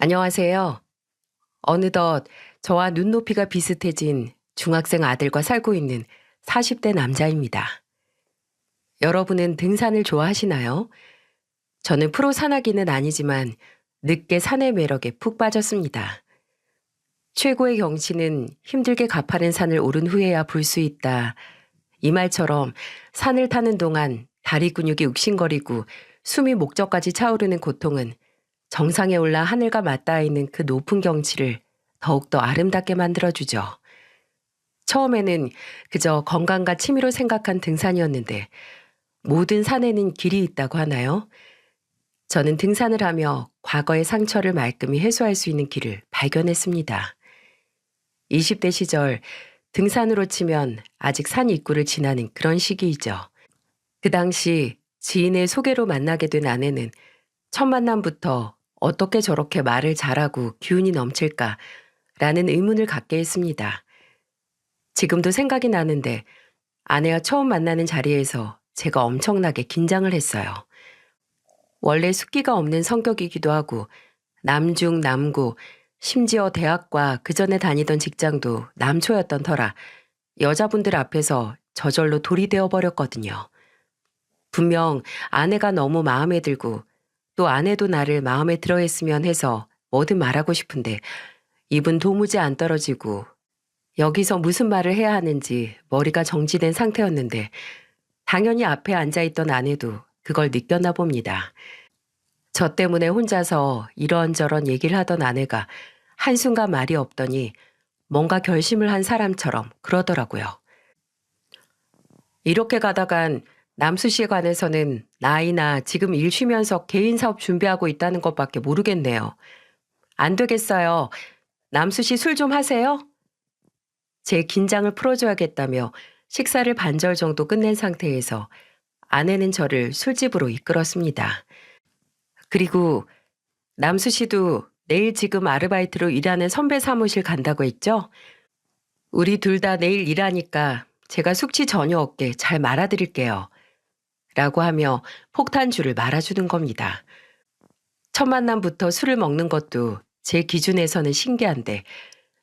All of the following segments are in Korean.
안녕하세요. 어느덧 저와 눈높이가 비슷해진 중학생 아들과 살고 있는 40대 남자입니다. 여러분은 등산을 좋아하시나요? 저는 프로 산악인은 아니지만 늦게 산의 매력에 푹 빠졌습니다. 최고의 경치는 힘들게 가파른 산을 오른 후에야 볼 수 있다. 이 말처럼 산을 타는 동안 다리 근육이 욱신거리고 숨이 목젖까지 차오르는 고통은 정상에 올라 하늘과 맞닿아 있는 그 높은 경치를 더욱더 아름답게 만들어주죠. 처음에는 그저 건강과 취미로 생각한 등산이었는데 모든 산에는 길이 있다고 하나요? 저는 등산을 하며 과거의 상처를 말끔히 해소할 수 있는 길을 발견했습니다. 20대 시절 등산으로 치면 아직 산 입구를 지나는 그런 시기이죠. 그 당시 지인의 소개로 만나게 된 아내는 첫 만남부터 어떻게 저렇게 말을 잘하고 기운이 넘칠까 라는 의문을 갖게 했습니다. 지금도 생각이 나는데 아내와 처음 만나는 자리에서 제가 엄청나게 긴장을 했어요. 원래 숫기가 없는 성격이기도 하고 남중 남고 심지어 대학과 그 전에 다니던 직장도 남초였던 터라 여자분들 앞에서 저절로 돌이 되어버렸거든요. 분명 아내가 너무 마음에 들고 또 아내도 나를 마음에 들어 했으면 해서 뭐든 말하고 싶은데 입은 도무지 안 떨어지고 여기서 무슨 말을 해야 하는지 머리가 정지된 상태였는데 당연히 앞에 앉아있던 아내도 그걸 느꼈나 봅니다. 저 때문에 혼자서 이런저런 얘기를 하던 아내가 한순간 말이 없더니 뭔가 결심을 한 사람처럼 그러더라고요. 이렇게 가다간 남수 씨에 관해서는 나이나 지금 일 쉬면서 개인 사업 준비하고 있다는 것밖에 모르겠네요. 안 되겠어요. 남수 씨 술 좀 하세요? 제 긴장을 풀어줘야겠다며 식사를 반절 정도 끝낸 상태에서 아내는 저를 술집으로 이끌었습니다. 그리고 남수 씨도 내일 지금 아르바이트로 일하는 선배 사무실 간다고 했죠? 우리 둘 다 내일 일하니까 제가 숙취 전혀 없게 잘 말아드릴게요. 라고 하며 폭탄주를 말아주는 겁니다. 첫 만남부터 술을 먹는 것도 제 기준에서는 신기한데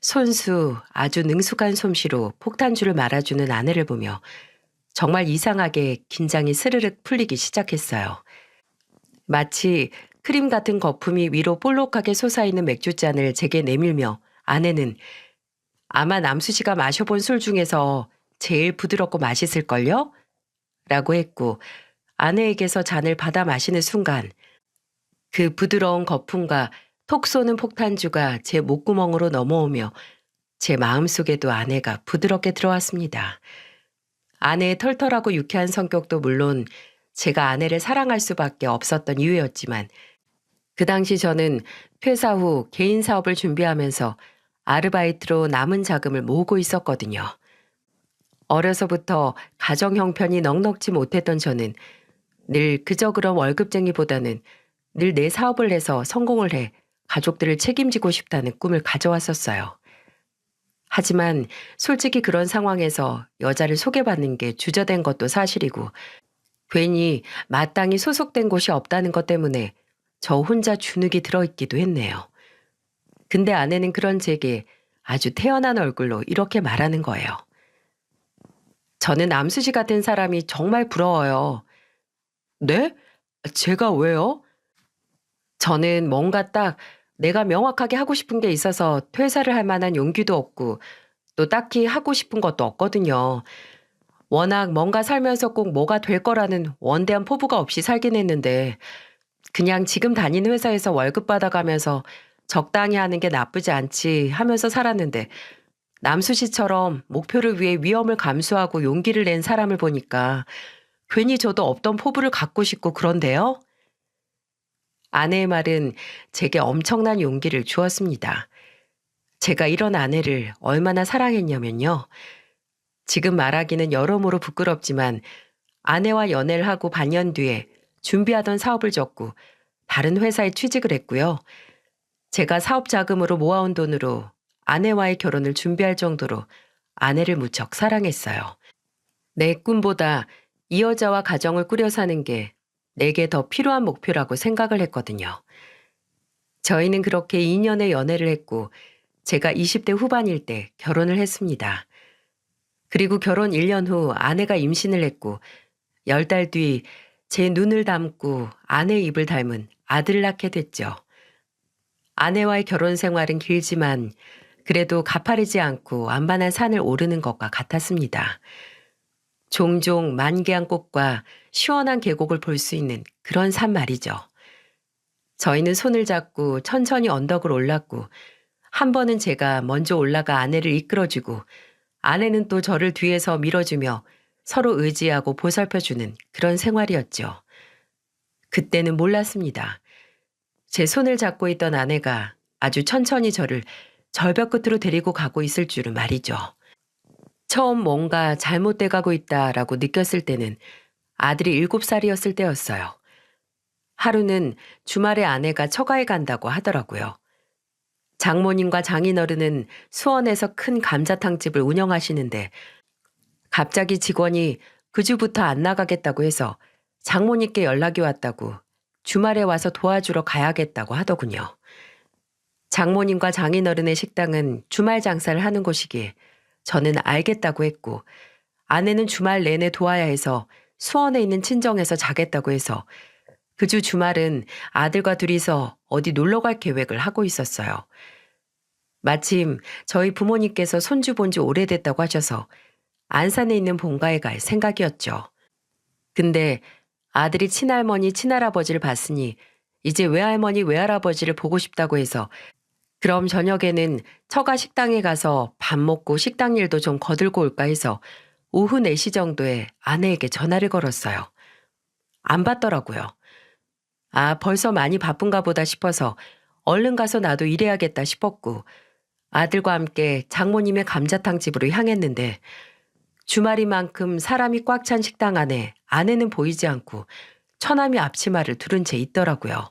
손수 아주 능숙한 솜씨로 폭탄주를 말아주는 아내를 보며 정말 이상하게 긴장이 스르륵 풀리기 시작했어요. 마치 크림 같은 거품이 위로 볼록하게 솟아있는 맥주잔을 제게 내밀며 아내는 아마 남수 씨가 마셔본 술 중에서 제일 부드럽고 맛있을걸요? 라고 했고 아내에게서 잔을 받아 마시는 순간 그 부드러운 거품과 톡 쏘는 폭탄주가 제 목구멍으로 넘어오며 제 마음속에도 아내가 부드럽게 들어왔습니다. 아내의 털털하고 유쾌한 성격도 물론 제가 아내를 사랑할 수밖에 없었던 이유였지만 그 당시 저는 퇴사 후 개인 사업을 준비하면서 아르바이트로 남은 자금을 모으고 있었거든요. 어려서부터 가정 형편이 넉넉지 못했던 저는 늘 그저 그런 월급쟁이보다는 늘 내 사업을 해서 성공을 해 가족들을 책임지고 싶다는 꿈을 가져왔었어요. 하지만 솔직히 그런 상황에서 여자를 소개받는 게 주저된 것도 사실이고 괜히 마땅히 소속된 곳이 없다는 것 때문에 저 혼자 주눅이 들어있기도 했네요. 근데 아내는 그런 제게 아주 태연한 얼굴로 이렇게 말하는 거예요. 저는 남수 씨 같은 사람이 정말 부러워요. 네? 제가 왜요? 저는 뭔가 딱 내가 명확하게 하고 싶은 게 있어서 퇴사를 할 만한 용기도 없고 또 딱히 하고 싶은 것도 없거든요. 워낙 뭔가 살면서 꼭 뭐가 될 거라는 원대한 포부가 없이 살긴 했는데 그냥 지금 다니는 회사에서 월급 받아가면서 적당히 하는 게 나쁘지 않지 하면서 살았는데 남수 씨처럼 목표를 위해 위험을 감수하고 용기를 낸 사람을 보니까 괜히 저도 없던 포부를 갖고 싶고 그런데요. 아내의 말은 제게 엄청난 용기를 주었습니다. 제가 이런 아내를 얼마나 사랑했냐면요. 지금 말하기는 여러모로 부끄럽지만 아내와 연애를 하고 반년 뒤에 준비하던 사업을 접고 다른 회사에 취직을 했고요. 제가 사업 자금으로 모아온 돈으로 아내와의 결혼을 준비할 정도로 아내를 무척 사랑했어요. 내 꿈보다 이 여자와 가정을 꾸려 사는 게 내게 더 필요한 목표라고 생각을 했거든요. 저희는 그렇게 2년의 연애를 했고 제가 20대 후반일 때 결혼을 했습니다. 그리고 결혼 1년 후 아내가 임신을 했고 10달 뒤 제 눈을 닮고 아내의 입을 닮은 아들을 낳게 됐죠. 아내와의 결혼 생활은 길지만 그래도 가파르지 않고 완반한 산을 오르는 것과 같았습니다. 종종 만개한 꽃과 시원한 계곡을 볼 수 있는 그런 산 말이죠. 저희는 손을 잡고 천천히 언덕을 올랐고 한 번은 제가 먼저 올라가 아내를 이끌어주고 아내는 또 저를 뒤에서 밀어주며 서로 의지하고 보살펴주는 그런 생활이었죠. 그때는 몰랐습니다. 제 손을 잡고 있던 아내가 아주 천천히 저를 절벽 끝으로 데리고 가고 있을 줄은 말이죠. 처음 뭔가 잘못돼 가고 있다라고 느꼈을 때는 아들이 7살이었을 때였어요. 하루는 주말에 아내가 처가에 간다고 하더라고요. 장모님과 장인어른은 수원에서 큰 감자탕집을 운영하시는데 갑자기 직원이 그 주부터 안 나가겠다고 해서 장모님께 연락이 왔다고 주말에 와서 도와주러 가야겠다고 하더군요. 장모님과 장인어른의 식당은 주말 장사를 하는 곳이기에 저는 알겠다고 했고 아내는 주말 내내 도와야 해서 수원에 있는 친정에서 자겠다고 해서 그 주 주말은 아들과 둘이서 어디 놀러 갈 계획을 하고 있었어요. 마침 저희 부모님께서 손주 본 지 오래됐다고 하셔서 안산에 있는 본가에 갈 생각이었죠. 근데 아들이 친할머니, 친할아버지를 봤으니 이제 외할머니, 외할아버지를 보고 싶다고 해서 그럼 저녁에는 처가 식당에 가서 밥 먹고 식당 일도 좀 거들고 올까 해서 오후 4시 정도에 아내에게 전화를 걸었어요. 안 받더라고요. 아, 벌써 많이 바쁜가 보다 싶어서 얼른 가서 나도 일해야겠다 싶었고 아들과 함께 장모님의 감자탕 집으로 향했는데 주말이만큼 사람이 꽉 찬 식당 안에 아내는 보이지 않고 처남이 앞치마를 두른 채 있더라고요.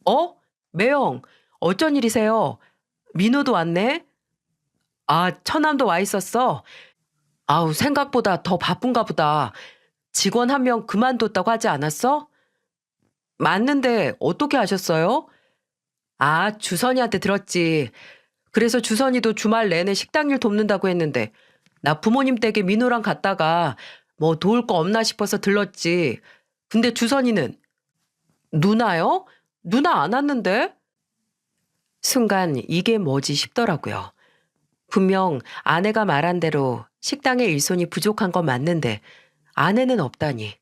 어? 매영, 어쩐 일이세요? 민호도 왔네? 아, 처남도 와 있었어? 아우, 생각보다 더 바쁜가 보다. 직원 한 명 그만뒀다고 하지 않았어? 맞는데 어떻게 하셨어요? 아, 주선이한테 들었지. 그래서 주선이도 주말 내내 식당 일 돕는다고 했는데 나 부모님 댁에 민호랑 갔다가 뭐 도울 거 없나 싶어서 들렀지. 근데 주선이는 누나요? 누나 안 왔는데? 순간 이게 뭐지 싶더라고요. 분명 아내가 말한 대로 식당에 일손이 부족한 건 맞는데 아내는 없다니.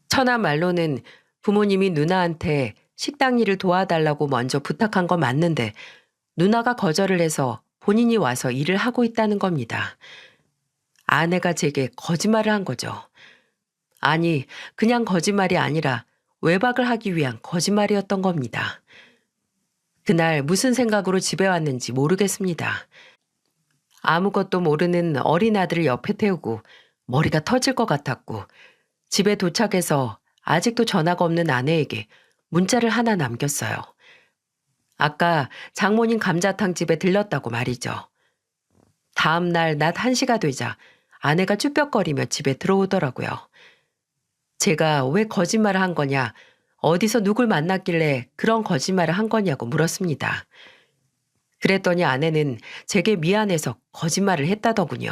처남 말로는 부모님이 누나한테 식당 일을 도와달라고 먼저 부탁한 건 맞는데 누나가 거절을 해서 본인이 와서 일을 하고 있다는 겁니다. 아내가 제게 거짓말을 한 거죠. 아니, 그냥 거짓말이 아니라 외박을 하기 위한 거짓말이었던 겁니다. 그날 무슨 생각으로 집에 왔는지 모르겠습니다. 아무것도 모르는 어린 아들을 옆에 태우고 머리가 터질 것 같았고 집에 도착해서 아직도 전화가 없는 아내에게 문자를 하나 남겼어요. 아까 장모님 감자탕 집에 들렀다고 말이죠. 다음 날 낮 1시가 되자 아내가 쭈뼛거리며 집에 들어오더라고요. 제가 왜 거짓말을 한 거냐, 어디서 누굴 만났길래 그런 거짓말을 한 거냐고 물었습니다. 그랬더니 아내는 제게 미안해서 거짓말을 했다더군요.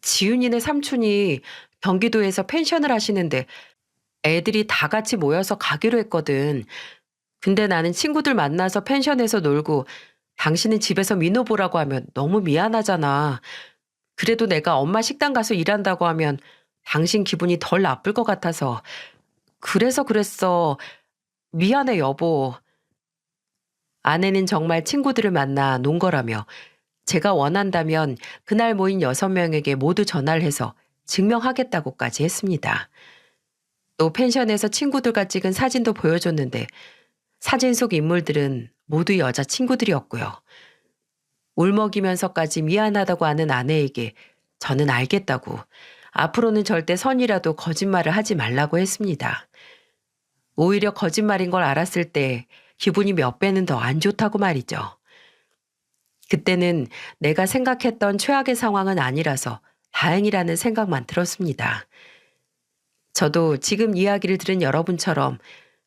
지훈이네 삼촌이 경기도에서 펜션을 하시는데 애들이 다 같이 모여서 가기로 했거든. 근데 나는 친구들 만나서 펜션에서 놀고 당신은 집에서 민호 보라고 하면 너무 미안하잖아. 그래도 내가 엄마 식당 가서 일한다고 하면 당신 기분이 덜 나쁠 것 같아서. 그래서 그랬어. 미안해, 여보. 아내는 정말 친구들을 만나 논 거라며 제가 원한다면 그날 모인 6명에게 모두 전화를 해서 증명하겠다고까지 했습니다. 또 펜션에서 친구들과 찍은 사진도 보여줬는데 사진 속 인물들은 모두 여자 친구들이었고요. 울먹이면서까지 미안하다고 하는 아내에게 저는 알겠다고 앞으로는 절대 선이라도 거짓말을 하지 말라고 했습니다. 오히려 거짓말인 걸 알았을 때 기분이 몇 배는 더 안 좋다고 말이죠. 그때는 내가 생각했던 최악의 상황은 아니라서 다행이라는 생각만 들었습니다. 저도 지금 이야기를 들은 여러분처럼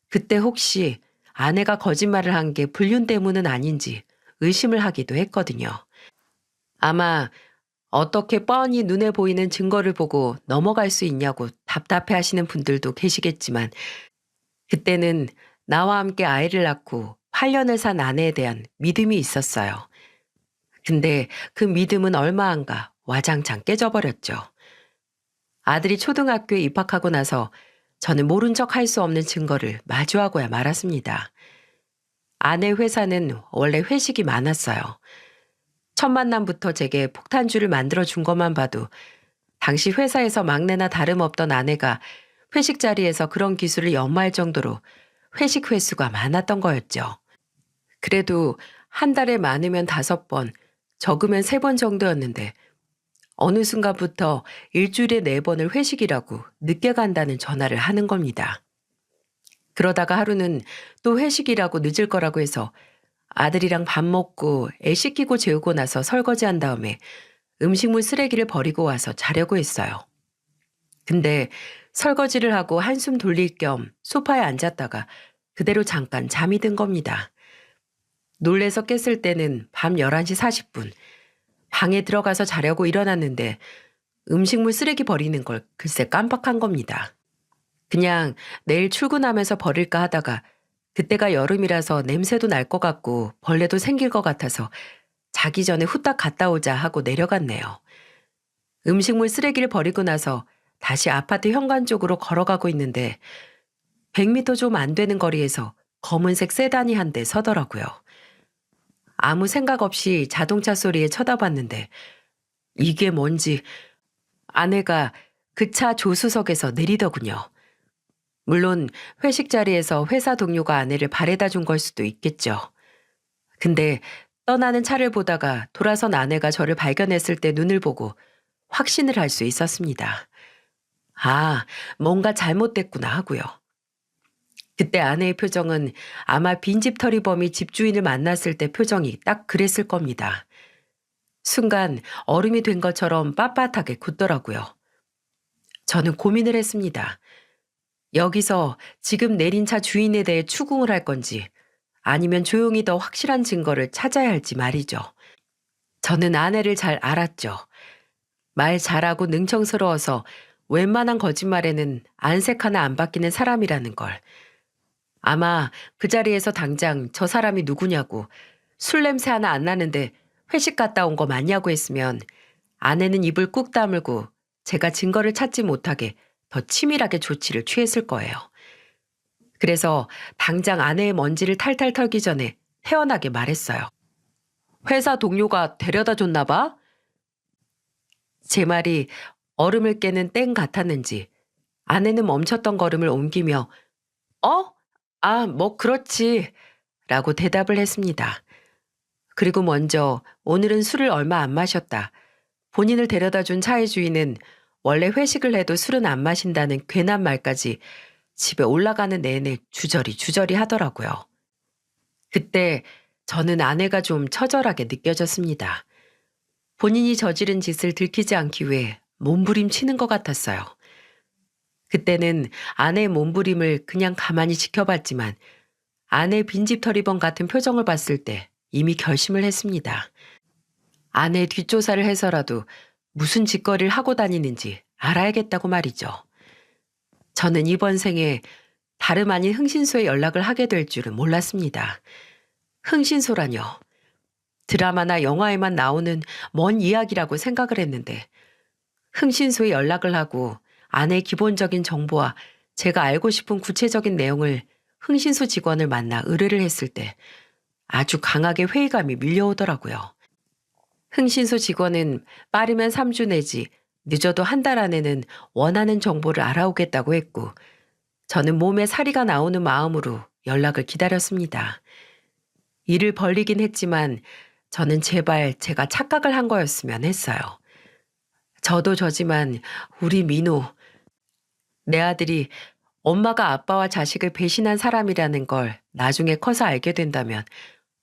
그때 혹시 아내가 거짓말을 한 게 불륜 때문은 아닌지 의심을 하기도 했거든요. 아마 어떻게 뻔히 눈에 보이는 증거를 보고 넘어갈 수 있냐고 답답해 하시는 분들도 계시겠지만 그때는 나와 함께 아이를 낳고 8년을 산 아내에 대한 믿음이 있었어요. 근데 그 믿음은 얼마 안 가 와장창 깨져버렸죠. 아들이 초등학교에 입학하고 나서 저는 모른 척 할 수 없는 증거를 마주하고야 말았습니다. 아내 회사는 원래 회식이 많았어요. 첫 만남부터 제게 폭탄주를 만들어 준 것만 봐도 당시 회사에서 막내나 다름없던 아내가 회식 자리에서 그런 기술을 연마할 정도로 회식 횟수가 많았던 거였죠. 그래도 한 달에 많으면 5번, 적으면 3번 정도였는데 어느 순간부터 일주일에 4번을 회식이라고 늦게 간다는 전화를 하는 겁니다. 그러다가 하루는 또 회식이라고 늦을 거라고 해서 아들이랑 밥 먹고 애 씻기고 재우고 나서 설거지한 다음에 음식물 쓰레기를 버리고 와서 자려고 했어요. 근데 설거지를 하고 한숨 돌릴 겸 소파에 앉았다가 그대로 잠깐 잠이 든 겁니다. 놀래서 깼을 때는 밤 11시 40분. 방에 들어가서 자려고 일어났는데 음식물 쓰레기 버리는 걸 글쎄 깜빡한 겁니다. 그냥 내일 출근하면서 버릴까 하다가 그때가 여름이라서 냄새도 날 것 같고 벌레도 생길 것 같아서 자기 전에 후딱 갔다 오자 하고 내려갔네요. 음식물 쓰레기를 버리고 나서 다시 아파트 현관 쪽으로 걸어가고 있는데 100m 좀 안 되는 거리에서 검은색 세단이 한 대 서더라고요. 아무 생각 없이 자동차 소리에 쳐다봤는데 이게 뭔지 아내가 그 차 조수석에서 내리더군요. 물론 회식 자리에서 회사 동료가 아내를 바래다 준 걸 수도 있겠죠. 근데 떠나는 차를 보다가 돌아선 아내가 저를 발견했을 때 눈을 보고 확신을 할 수 있었습니다. 아, 뭔가 잘못됐구나 하고요. 그때 아내의 표정은 아마 빈집털이범이 집주인을 만났을 때 표정이 딱 그랬을 겁니다. 순간 얼음이 된 것처럼 빳빳하게 굳더라고요. 저는 고민을 했습니다. 여기서 지금 내린 차 주인에 대해 추궁을 할 건지 아니면 조용히 더 확실한 증거를 찾아야 할지 말이죠. 저는 아내를 잘 알았죠. 말 잘하고 능청스러워서 웬만한 거짓말에는 안색 하나 안 바뀌는 사람이라는 걸. 아마 그 자리에서 당장 저 사람이 누구냐고 술 냄새 하나 안 나는데 회식 갔다 온 거 맞냐고 했으면 아내는 입을 꾹 다물고 제가 증거를 찾지 못하게 더 치밀하게 조치를 취했을 거예요. 그래서 당장 아내의 먼지를 탈탈 털기 전에 태연하게 말했어요. 회사 동료가 데려다 줬나 봐? 제 말이 얼음을 깨는 땡 같았는지 아내는 멈췄던 걸음을 옮기며 어? 아, 뭐 그렇지 라고 대답을 했습니다. 그리고 먼저 오늘은 술을 얼마 안 마셨다. 본인을 데려다 준 차의 주인은 원래 회식을 해도 술은 안 마신다는 괜한 말까지 집에 올라가는 내내 주저리 하더라고요. 그때 저는 아내가 좀 처절하게 느껴졌습니다. 본인이 저지른 짓을 들키지 않기 위해 몸부림치는 것 같았어요. 그때는 아내의 몸부림을 그냥 가만히 지켜봤지만 아내의 빈집털이범 같은 표정을 봤을 때 이미 결심을 했습니다. 아내 뒷조사를 해서라도 무슨 짓거리를 하고 다니는지 알아야겠다고 말이죠. 저는 이번 생에 다름 아닌 흥신소에 연락을 하게 될 줄은 몰랐습니다. 흥신소라뇨. 드라마나 영화에만 나오는 먼 이야기라고 생각을 했는데 흥신소에 연락을 하고 아내의 기본적인 정보와 제가 알고 싶은 구체적인 내용을 흥신소 직원을 만나 의뢰를 했을 때 아주 강하게 회의감이 밀려오더라고요. 흥신소 직원은 빠르면 3주 내지 늦어도 한 달 안에는 원하는 정보를 알아오겠다고 했고 저는 몸에 사리가 나오는 마음으로 연락을 기다렸습니다. 일을 벌리긴 했지만 저는 제발 제가 착각을 한 거였으면 했어요. 저도 저지만 우리 민호, 내 아들이 엄마가 아빠와 자식을 배신한 사람이라는 걸 나중에 커서 알게 된다면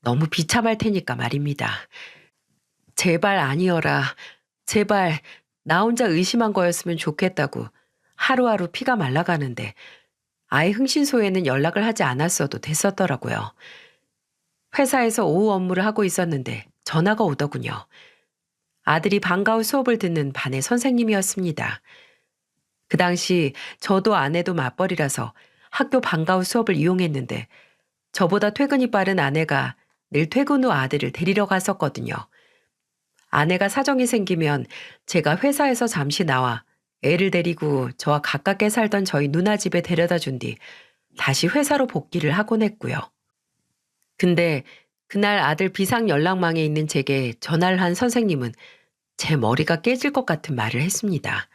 너무 비참할 테니까 말입니다. 제발 아니어라. 제발 나 혼자 의심한 거였으면 좋겠다고 하루하루 피가 말라가는데 아예 흥신소에는 연락을 하지 않았어도 됐었더라고요. 회사에서 오후 업무를 하고 있었는데 전화가 오더군요. 아들이 방과 후 수업을 듣는 반의 선생님이었습니다. 그 당시 저도 아내도 맞벌이라서 학교 방과 후 수업을 이용했는데 저보다 퇴근이 빠른 아내가 늘 퇴근 후 아들을 데리러 갔었거든요. 아내가 사정이 생기면 제가 회사에서 잠시 나와 애를 데리고 저와 가깝게 살던 저희 누나 집에 데려다 준 뒤 다시 회사로 복귀를 하곤 했고요. 근데 그날 아들 비상 연락망에 있는 제게 전화를 한 선생님은 제 머리가 깨질 것 같은 말을 했습니다.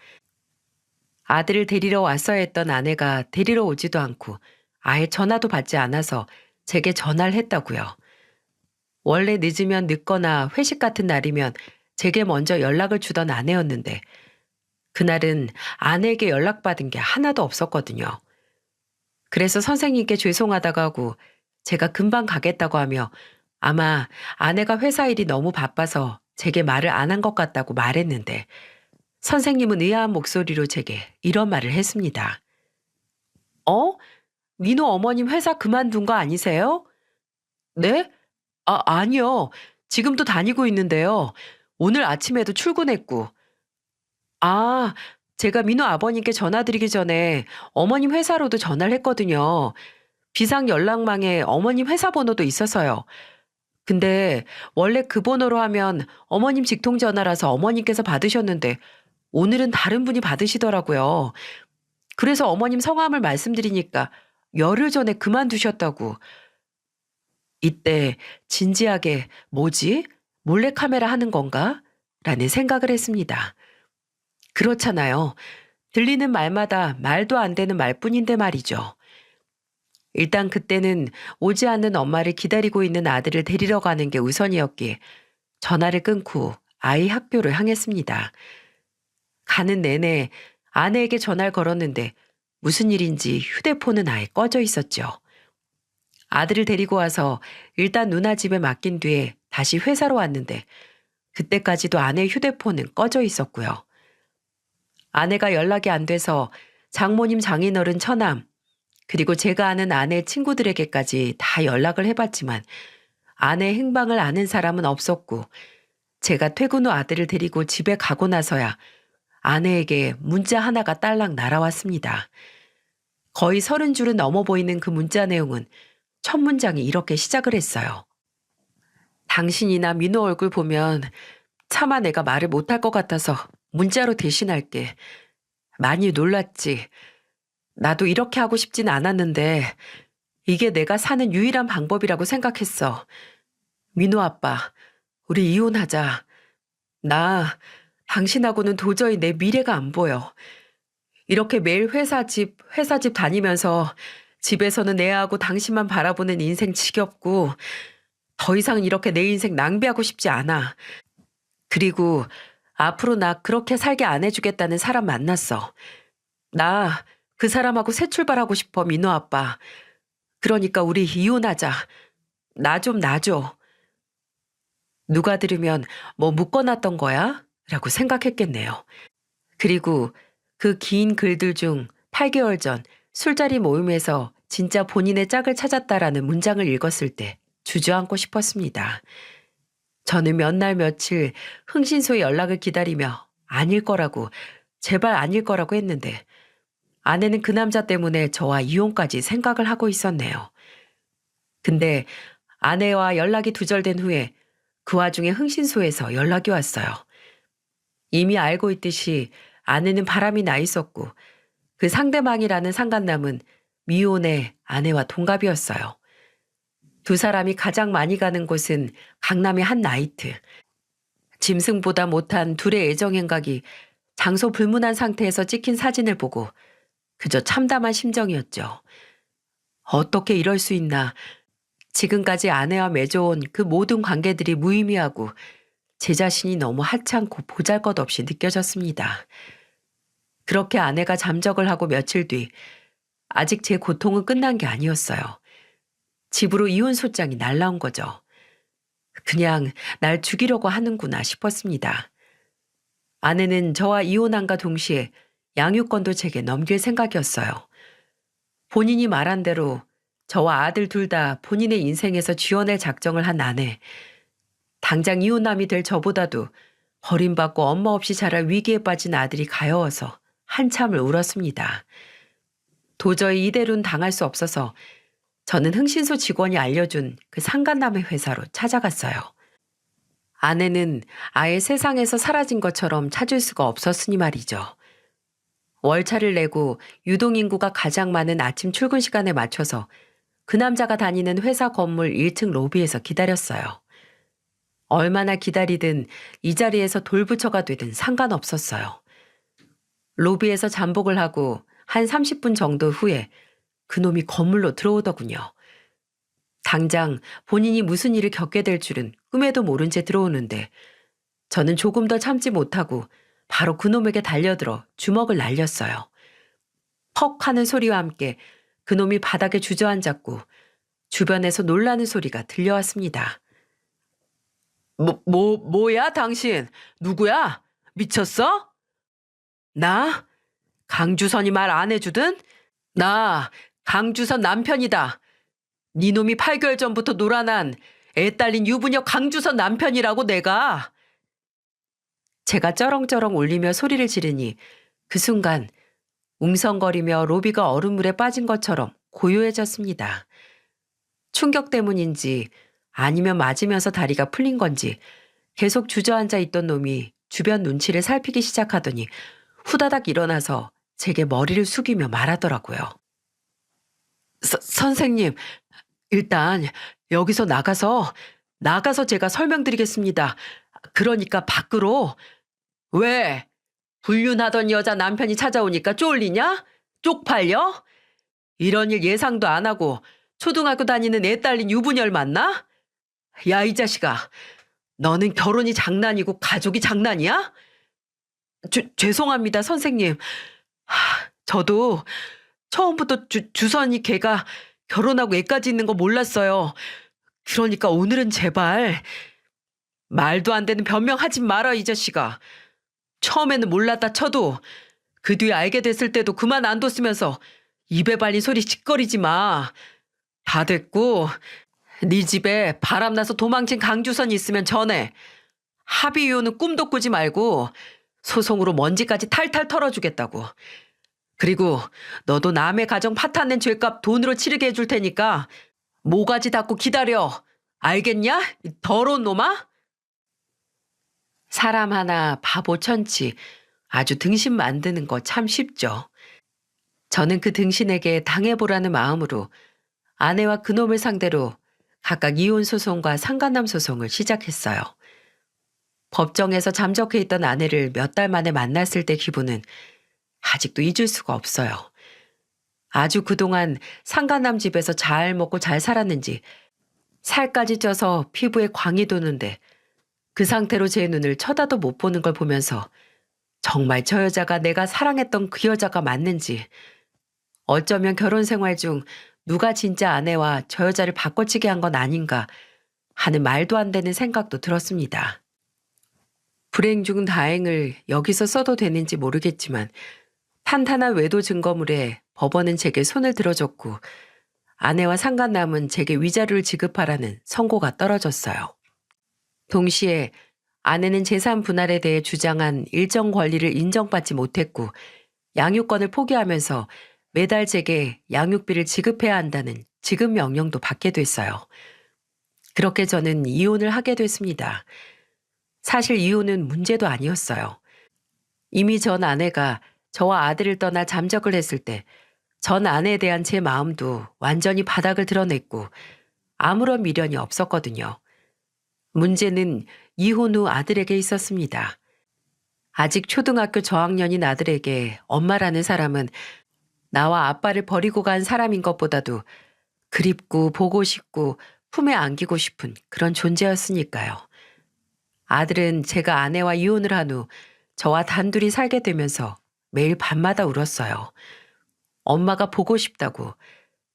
아들을 데리러 왔어야 했던 아내가 데리러 오지도 않고 아예 전화도 받지 않아서 제게 전화를 했다고요. 원래 늦으면 늦거나 회식 같은 날이면 제게 먼저 연락을 주던 아내였는데 그날은 아내에게 연락받은 게 하나도 없었거든요. 그래서 선생님께 죄송하다고 하고 제가 금방 가겠다고 하며 아마 아내가 회사 일이 너무 바빠서 제게 말을 안 한 것 같다고 말했는데 선생님은 의아한 목소리로 제게 이런 말을 했습니다. 어? 민호 어머님 회사 그만둔 거 아니세요? 네? 아니요. 지금도 다니고 있는데요. 오늘 아침에도 출근했고. 아, 제가 민호 아버님께 전화드리기 전에 어머님 회사로도 전화를 했거든요. 비상 연락망에 어머님 회사 번호도 있어서요. 근데 원래 그 번호로 하면 어머님 직통 전화라서 어머님께서 받으셨는데 오늘은 다른 분이 받으시더라고요. 그래서 어머님 성함을 말씀드리니까 열흘 전에 그만두셨다고. 이때 진지하게 뭐지? 몰래카메라 하는 건가? 라는 생각을 했습니다. 그렇잖아요. 들리는 말마다 말도 안 되는 말뿐인데 말이죠. 일단 그때는 오지 않는 엄마를 기다리고 있는 아들을 데리러 가는 게 우선이었기에 전화를 끊고 아이 학교를 향했습니다. 가는 내내 아내에게 전화를 걸었는데 무슨 일인지 휴대폰은 아예 꺼져 있었죠. 아들을 데리고 와서 일단 누나 집에 맡긴 뒤에 다시 회사로 왔는데 그때까지도 아내의 휴대폰은 꺼져 있었고요. 아내가 연락이 안 돼서 장모님 장인어른 처남 그리고 제가 아는 아내 친구들에게까지 다 연락을 해봤지만 아내 행방을 아는 사람은 없었고 제가 퇴근 후 아들을 데리고 집에 가고 나서야 아내에게 문자 하나가 딸랑 날아왔습니다. 거의 30줄은 넘어 보이는 그 문자 내용은 첫 문장이 이렇게 시작을 했어요. 당신이나 민호 얼굴 보면 차마 내가 말을 못할 것 같아서 문자로 대신할게. 많이 놀랐지. 나도 이렇게 하고 싶진 않았는데 이게 내가 사는 유일한 방법이라고 생각했어. 민호 아빠, 우리 이혼하자. 나 당신하고는 도저히 내 미래가 안 보여. 이렇게 매일 회사 집 다니면서 집에서는 애하고 당신만 바라보는 인생 지겹고 더 이상 이렇게 내 인생 낭비하고 싶지 않아. 그리고 앞으로 나 그렇게 살게 안 해주겠다는 사람 만났어. 나 그 사람하고 새 출발하고 싶어, 민호 아빠. 그러니까 우리 이혼하자. 나 좀 놔줘. 누가 들으면 뭐 묶어놨던 거야? 라고 생각했겠네요. 그리고 그 긴 글들 중 8개월 전 술자리 모임에서 진짜 본인의 짝을 찾았다라는 문장을 읽었을 때 주저앉고 싶었습니다. 저는 몇 날 며칠 흥신소의 연락을 기다리며 아닐 거라고, 제발 아닐 거라고 했는데 아내는 그 남자 때문에 저와 이혼까지 생각을 하고 있었네요. 근데 아내와 연락이 두절된 후에 그 와중에 흥신소에서 연락이 왔어요. 이미 알고 있듯이 아내는 바람이 나 있었고 그 상대방이라는 상간남은 미혼의 아내와 동갑이었어요. 두 사람이 가장 많이 가는 곳은 강남의 한 나이트. 짐승보다 못한 둘의 애정 행각이 장소 불문한 상태에서 찍힌 사진을 보고 그저 참담한 심정이었죠. 어떻게 이럴 수 있나. 지금까지 아내와 맺어온 그 모든 관계들이 무의미하고 제 자신이 너무 하찮고 보잘것없이 느껴졌습니다. 그렇게 아내가 잠적을 하고 며칠 뒤 아직 제 고통은 끝난 게 아니었어요. 집으로 이혼 소장이 날라온 거죠. 그냥 날 죽이려고 하는구나 싶었습니다. 아내는 저와 이혼함과 동시에 양육권도 제게 넘길 생각이었어요. 본인이 말한 대로 저와 아들 둘 다 본인의 인생에서 쥐어낼 작정을 한 아내. 당장 이혼남이 될 저보다도 버림받고 엄마 없이 자랄 위기에 빠진 아들이 가여워서 한참을 울었습니다. 도저히 이대로는 당할 수 없어서 저는 흥신소 직원이 알려준 그 상간남의 회사로 찾아갔어요. 아내는 아예 세상에서 사라진 것처럼 찾을 수가 없었으니 말이죠. 월차를 내고 유동인구가 가장 많은 아침 출근 시간에 맞춰서 그 남자가 다니는 회사 건물 1층 로비에서 기다렸어요. 얼마나 기다리든 이 자리에서 돌부처가 되든 상관없었어요. 로비에서 잠복을 하고 한 30분 정도 후에 그놈이 건물로 들어오더군요. 당장 본인이 무슨 일을 겪게 될 줄은 꿈에도 모른 채 들어오는데 저는 조금 더 참지 못하고 바로 그놈에게 달려들어 주먹을 날렸어요. 퍽 하는 소리와 함께 그놈이 바닥에 주저앉았고 주변에서 놀라는 소리가 들려왔습니다. 뭐야 당신? 누구야? 미쳤어? 나? 강주선이 말 안 해주든? 나 강주선 남편이다. 네 놈이 8개월 전부터 놀아난 애 딸린 유부녀 강주선 남편이라고 내가. 제가 쩌렁쩌렁 울리며 소리를 지르니 그 순간 웅성거리며 로비가 얼음물에 빠진 것처럼 고요해졌습니다. 충격 때문인지 아니면 맞으면서 다리가 풀린 건지 계속 주저앉아 있던 놈이 주변 눈치를 살피기 시작하더니 후다닥 일어나서 제게 머리를 숙이며 말하더라고요. 선생님, 일단 여기서 나가서 제가 설명드리겠습니다. 그러니까 밖으로. 왜? 불륜하던 여자 남편이 찾아오니까 쫄리냐? 쪽팔려? 이런 일 예상도 안 하고 초등학교 다니는 애 딸린 유부녀를 만나? 야, 이 자식아. 너는 결혼이 장난이고 가족이 장난이야? 죄송합니다, 선생님. 저도 처음부터 주선이 걔가 결혼하고 애까지 있는 거 몰랐어요. 그러니까 오늘은 제발. 말도 안 되는 변명하지 마라, 이 자식아. 처음에는 몰랐다 쳐도 그 뒤에 알게 됐을 때도 그만 안 뒀으면서 입에 발린 소리 짓거리지 마. 다 됐고 네 집에 바람나서 도망친 강주선이 있으면 전해. 합의 이혼은 꿈도 꾸지 말고 소송으로 먼지까지 탈탈 털어주겠다고. 그리고 너도 남의 가정 파탄낸 죄값 돈으로 치르게 해줄 테니까 모가지 닫고 기다려. 알겠냐? 이 더러운 놈아? 사람 하나 바보 천치 아주 등신 만드는 거 참 쉽죠. 저는 그 등신에게 당해보라는 마음으로 아내와 그놈을 상대로 각각 이혼 소송과 상간남 소송을 시작했어요. 법정에서 잠적해 있던 아내를 몇 달 만에 만났을 때 기분은 아직도 잊을 수가 없어요. 아주 그동안 상간남 집에서 잘 먹고 잘 살았는지 살까지 쪄서 피부에 광이 도는데 그 상태로 제 눈을 쳐다도 못 보는 걸 보면서 정말 저 여자가 내가 사랑했던 그 여자가 맞는지, 어쩌면 결혼 생활 중 누가 진짜 아내와 저 여자를 바꿔치기 한 건 아닌가 하는 말도 안 되는 생각도 들었습니다. 불행 중 다행을 여기서 써도 되는지 모르겠지만 탄탄한 외도 증거물에 법원은 제게 손을 들어줬고 아내와 상간남은 제게 위자료를 지급하라는 선고가 떨어졌어요. 동시에 아내는 재산 분할에 대해 주장한 일정 권리를 인정받지 못했고 양육권을 포기하면서 매달 제게 양육비를 지급해야 한다는 지급 명령도 받게 됐어요. 그렇게 저는 이혼을 하게 됐습니다. 사실 이혼은 문제도 아니었어요. 이미 전 아내가 저와 아들을 떠나 잠적을 했을 때 전 아내에 대한 제 마음도 완전히 바닥을 드러냈고 아무런 미련이 없었거든요. 문제는 이혼 후 아들에게 있었습니다. 아직 초등학교 저학년인 아들에게 엄마라는 사람은 나와 아빠를 버리고 간 사람인 것보다도 그립고 보고 싶고 품에 안기고 싶은 그런 존재였으니까요. 아들은 제가 아내와 이혼을 한 후 저와 단둘이 살게 되면서 매일 밤마다 울었어요. 엄마가 보고 싶다고,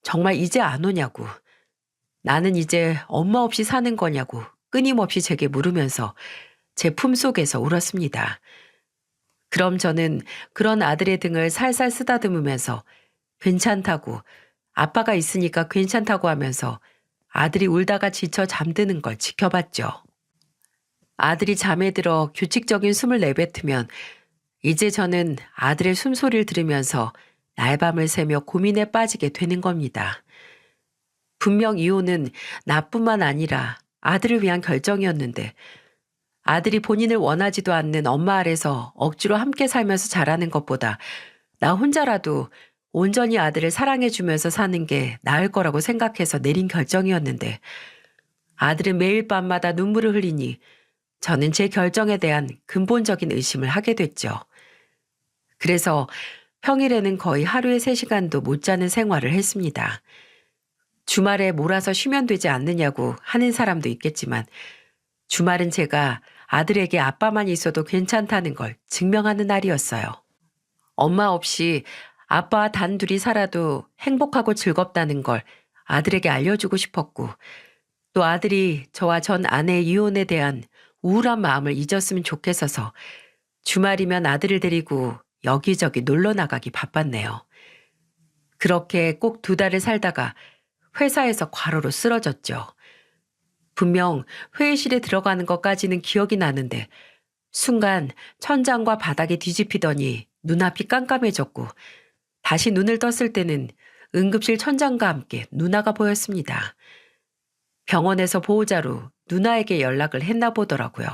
정말 이제 안 오냐고, 나는 이제 엄마 없이 사는 거냐고 끊임없이 제게 물으면서 제 품속에서 울었습니다. 그럼 저는 그런 아들의 등을 살살 쓰다듬으면서 괜찮다고, 아빠가 있으니까 괜찮다고 하면서 아들이 울다가 지쳐 잠드는 걸 지켜봤죠. 아들이 잠에 들어 규칙적인 숨을 내뱉으면 이제 저는 아들의 숨소리를 들으면서 날밤을 새며 고민에 빠지게 되는 겁니다. 분명 이혼은 나뿐만 아니라 아들을 위한 결정이었는데 아들이 본인을 원하지도 않는 엄마 아래서 억지로 함께 살면서 자라는 것보다 나 혼자라도 온전히 아들을 사랑해주면서 사는 게 나을 거라고 생각해서 내린 결정이었는데 아들은 매일 밤마다 눈물을 흘리니 저는 제 결정에 대한 근본적인 의심을 하게 됐죠. 그래서 평일에는 거의 하루에 3시간도 못 자는 생활을 했습니다. 주말에 몰아서 쉬면 되지 않느냐고 하는 사람도 있겠지만 주말은 제가 아들에게 아빠만 있어도 괜찮다는 걸 증명하는 날이었어요. 엄마 없이 아빠와 단둘이 살아도 행복하고 즐겁다는 걸 아들에게 알려주고 싶었고 또 아들이 저와 전 아내의 이혼에 대한 우울한 마음을 잊었으면 좋겠어서 주말이면 아들을 데리고 여기저기 놀러 나가기 바빴네요. 그렇게 꼭 2달을 살다가 회사에서 과로로 쓰러졌죠. 분명 회의실에 들어가는 것까지는 기억이 나는데 순간 천장과 바닥이 뒤집히더니 눈앞이 깜깜해졌고 다시 눈을 떴을 때는 응급실 천장과 함께 누나가 보였습니다. 병원에서 보호자로 누나에게 연락을 했나 보더라고요.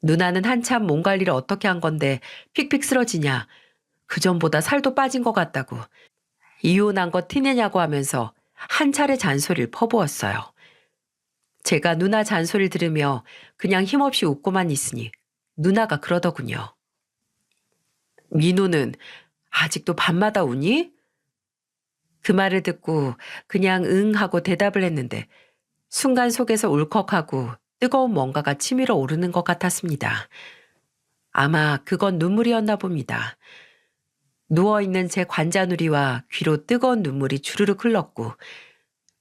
누나는 한참 몸 관리를 어떻게 한 건데 픽픽 쓰러지냐, 그전보다 살도 빠진 것 같다고, 이혼한 거 티내냐고 하면서 한 차례 잔소리를 퍼부었어요. 제가 누나 잔소리를 들으며 그냥 힘없이 웃고만 있으니 누나가 그러더군요. 민호는 아직도 밤마다 우니? 그 말을 듣고 그냥 응 하고 대답을 했는데 순간 속에서 울컥하고 뜨거운 뭔가가 치밀어 오르는 것 같았습니다. 아마 그건 눈물이었나 봅니다. 누워있는 제 관자누리와 귀로 뜨거운 눈물이 주르륵 흘렀고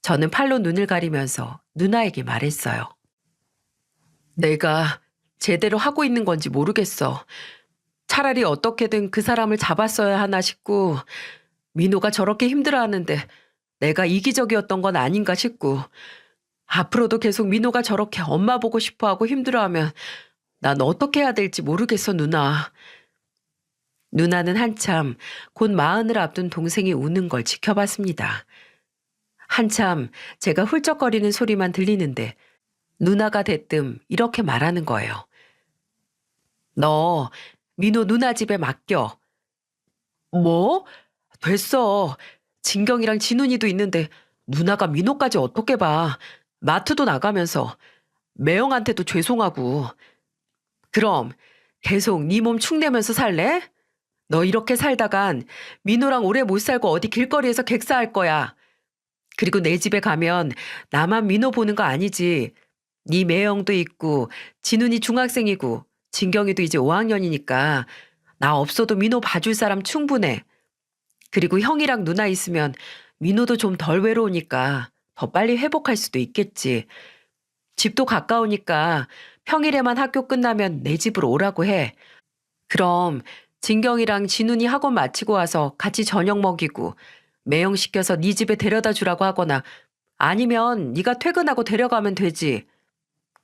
저는 팔로 눈을 가리면서 누나에게 말했어요. 내가 제대로 하고 있는 건지 모르겠어. 차라리 어떻게든 그 사람을 잡았어야 하나 싶고 민호가 저렇게 힘들어하는데 내가 이기적이었던 건 아닌가 싶고 앞으로도 계속 민호가 저렇게 엄마 보고 싶어하고 힘들어하면 난 어떻게 해야 될지 모르겠어, 누나. 누나는 한참 곧 40을 앞둔 동생이 우는 걸 지켜봤습니다. 한참 제가 훌쩍거리는 소리만 들리는데 누나가 대뜸 이렇게 말하는 거예요. 너 민호 누나 집에 맡겨. 뭐? 됐어. 진경이랑 진훈이도 있는데 누나가 민호까지 어떻게 봐. 마트도 나가면서 매형한테도 죄송하고. 그럼 계속 네 몸 축내면서 살래? 너 이렇게 살다간 민호랑 오래 못 살고 어디 길거리에서 객사할 거야. 그리고 내 집에 가면 나만 민호 보는 거 아니지. 네 매형도 있고 진훈이 중학생이고 진경이도 이제 5학년이니까 나 없어도 민호 봐줄 사람 충분해. 그리고 형이랑 누나 있으면 민호도 좀 덜 외로우니까 더 빨리 회복할 수도 있겠지. 집도 가까우니까 평일에만 학교 끝나면 내 집으로 오라고 해. 그럼 진경이랑 진훈이 학원 마치고 와서 같이 저녁 먹이고 매형 시켜서 네 집에 데려다 주라고 하거나 아니면 네가 퇴근하고 데려가면 되지.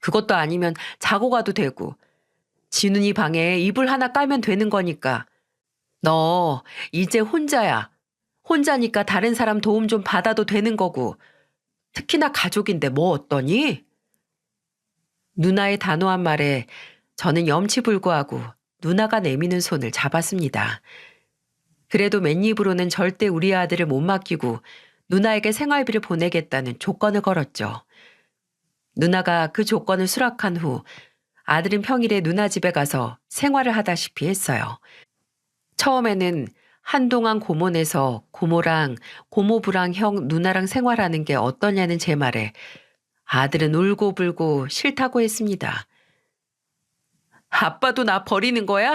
그것도 아니면 자고 가도 되고. 진훈이 방에 이불 하나 깔면 되는 거니까. 너 이제 혼자야. 혼자니까 다른 사람 도움 좀 받아도 되는 거고. 특히나 가족인데 뭐 어떠니? 누나의 단호한 말에 저는 염치불구하고 누나가 내미는 손을 잡았습니다. 그래도 맨입으로는 절대 우리 아들을 못 맡기고 누나에게 생활비를 보내겠다는 조건을 걸었죠. 누나가 그 조건을 수락한 후 아들은 평일에 누나 집에 가서 생활을 하다시피 했어요. 처음에는 한동안 고모네서 고모랑 고모부랑 형 누나랑 생활하는 게 어떠냐는 제 말에 아들은 울고불고 싫다고 했습니다. 아빠도 나 버리는 거야?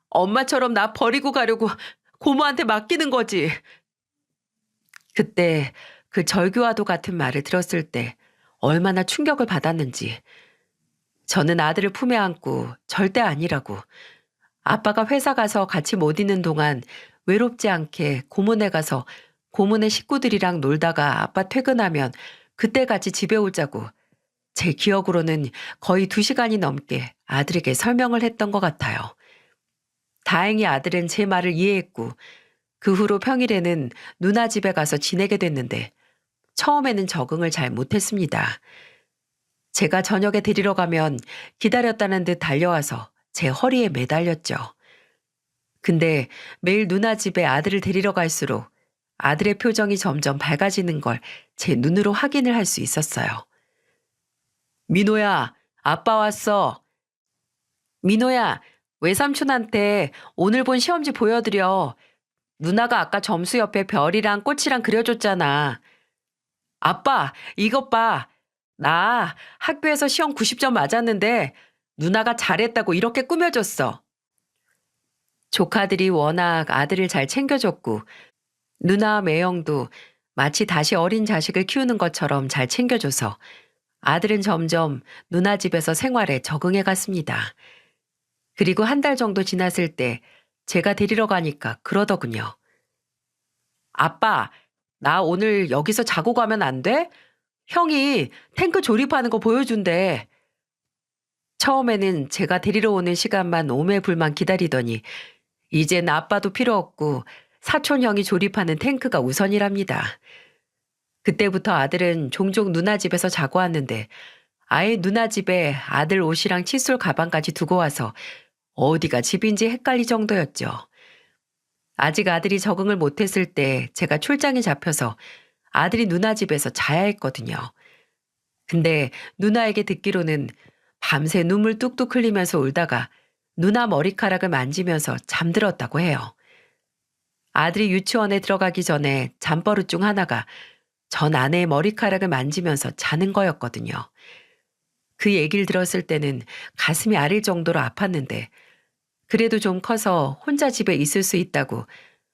엄마처럼 나 버리고 가려고 고모한테 맡기는 거지. 그때 그 절규와도 같은 말을 들었을 때 얼마나 충격을 받았는지. 저는 아들을 품에 안고 절대 아니라고. 아빠가 회사 가서 같이 못 있는 동안 외롭지 않게 고모네 가서 고모네 식구들이랑 놀다가 아빠 퇴근하면 그때같이 집에 오자고 제 기억으로는 거의 2시간이 넘게 아들에게 설명을 했던 것 같아요. 다행히 아들은 제 말을 이해했고 그 후로 평일에는 누나 집에 가서 지내게 됐는데 처음에는 적응을 잘 못했습니다. 제가 저녁에 데리러 가면 기다렸다는 듯 달려와서 제 허리에 매달렸죠. 근데 매일 누나 집에 아들을 데리러 갈수록 아들의 표정이 점점 밝아지는 걸 제 눈으로 확인을 할 수 있었어요. 민호야, 아빠 왔어. 민호야, 외삼촌한테 오늘 본 시험지 보여드려. 누나가 아까 점수 옆에 별이랑 꽃이랑 그려줬잖아. 아빠, 이것 봐. 나 학교에서 시험 90점 맞았는데 누나가 잘했다고 이렇게 꾸며줬어. 조카들이 워낙 아들을 잘 챙겨줬고 누나 매형도 마치 다시 어린 자식을 키우는 것처럼 잘 챙겨줘서 아들은 점점 누나 집에서 생활에 적응해 갔습니다. 그리고 1달 정도 지났을 때 제가 데리러 가니까 그러더군요. 아빠, 나 오늘 여기서 자고 가면 안 돼? 형이 탱크 조립하는 거 보여준대. 처음에는 제가 데리러 오는 시간만 오매불만 기다리더니 이젠 아빠도 필요 없고 사촌 형이 조립하는 탱크가 우선이랍니다. 그때부터 아들은 종종 누나 집에서 자고 왔는데 아예 누나 집에 아들 옷이랑 칫솔 가방까지 두고 와서 어디가 집인지 헷갈릴 정도였죠. 아직 아들이 적응을 못했을 때 제가 출장에 잡혀서 아들이 누나 집에서 자야 했거든요. 근데 누나에게 듣기로는 밤새 눈물 뚝뚝 흘리면서 울다가 누나 머리카락을 만지면서 잠들었다고 해요. 아들이 유치원에 들어가기 전에 잠버릇 중 하나가 전 아내의 머리카락을 만지면서 자는 거였거든요. 그 얘기를 들었을 때는 가슴이 아릴 정도로 아팠는데 그래도 좀 커서 혼자 집에 있을 수 있다고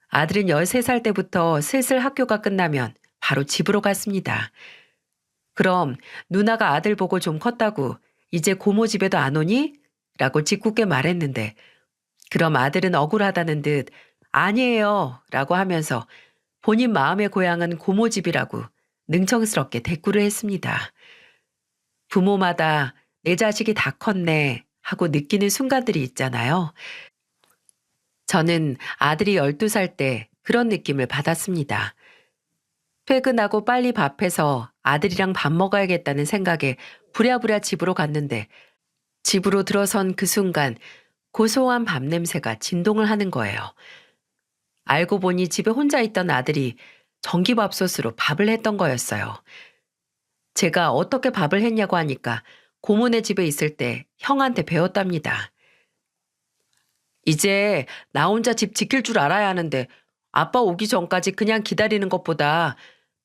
아들은 13살 때부터 슬슬 학교가 끝나면 바로 집으로 갔습니다. 그럼 누나가 아들 보고 좀 컸다고 이제 고모 집에도 안 오니? 라고 짓궂게 말했는데 그럼 아들은 억울하다는 듯 아니에요 라고 하면서 본인 마음의 고향은 고모 집이라고 능청스럽게 대꾸를 했습니다. 부모마다 내 자식이 다 컸네 하고 느끼는 순간들이 있잖아요. 저는 아들이 12살 때 그런 느낌을 받았습니다. 퇴근하고 빨리 밥해서 아들이랑 밥 먹어야겠다는 생각에 부랴부랴 집으로 갔는데 집으로 들어선 그 순간 고소한 밥 냄새가 진동을 하는 거예요. 알고 보니 집에 혼자 있던 아들이 전기밥솥으로 밥을 했던 거였어요. 제가 어떻게 밥을 했냐고 하니까 고모네 집에 있을 때 형한테 배웠답니다. 이제 나 혼자 집 지킬 줄 알아야 하는데 아빠 오기 전까지 그냥 기다리는 것보다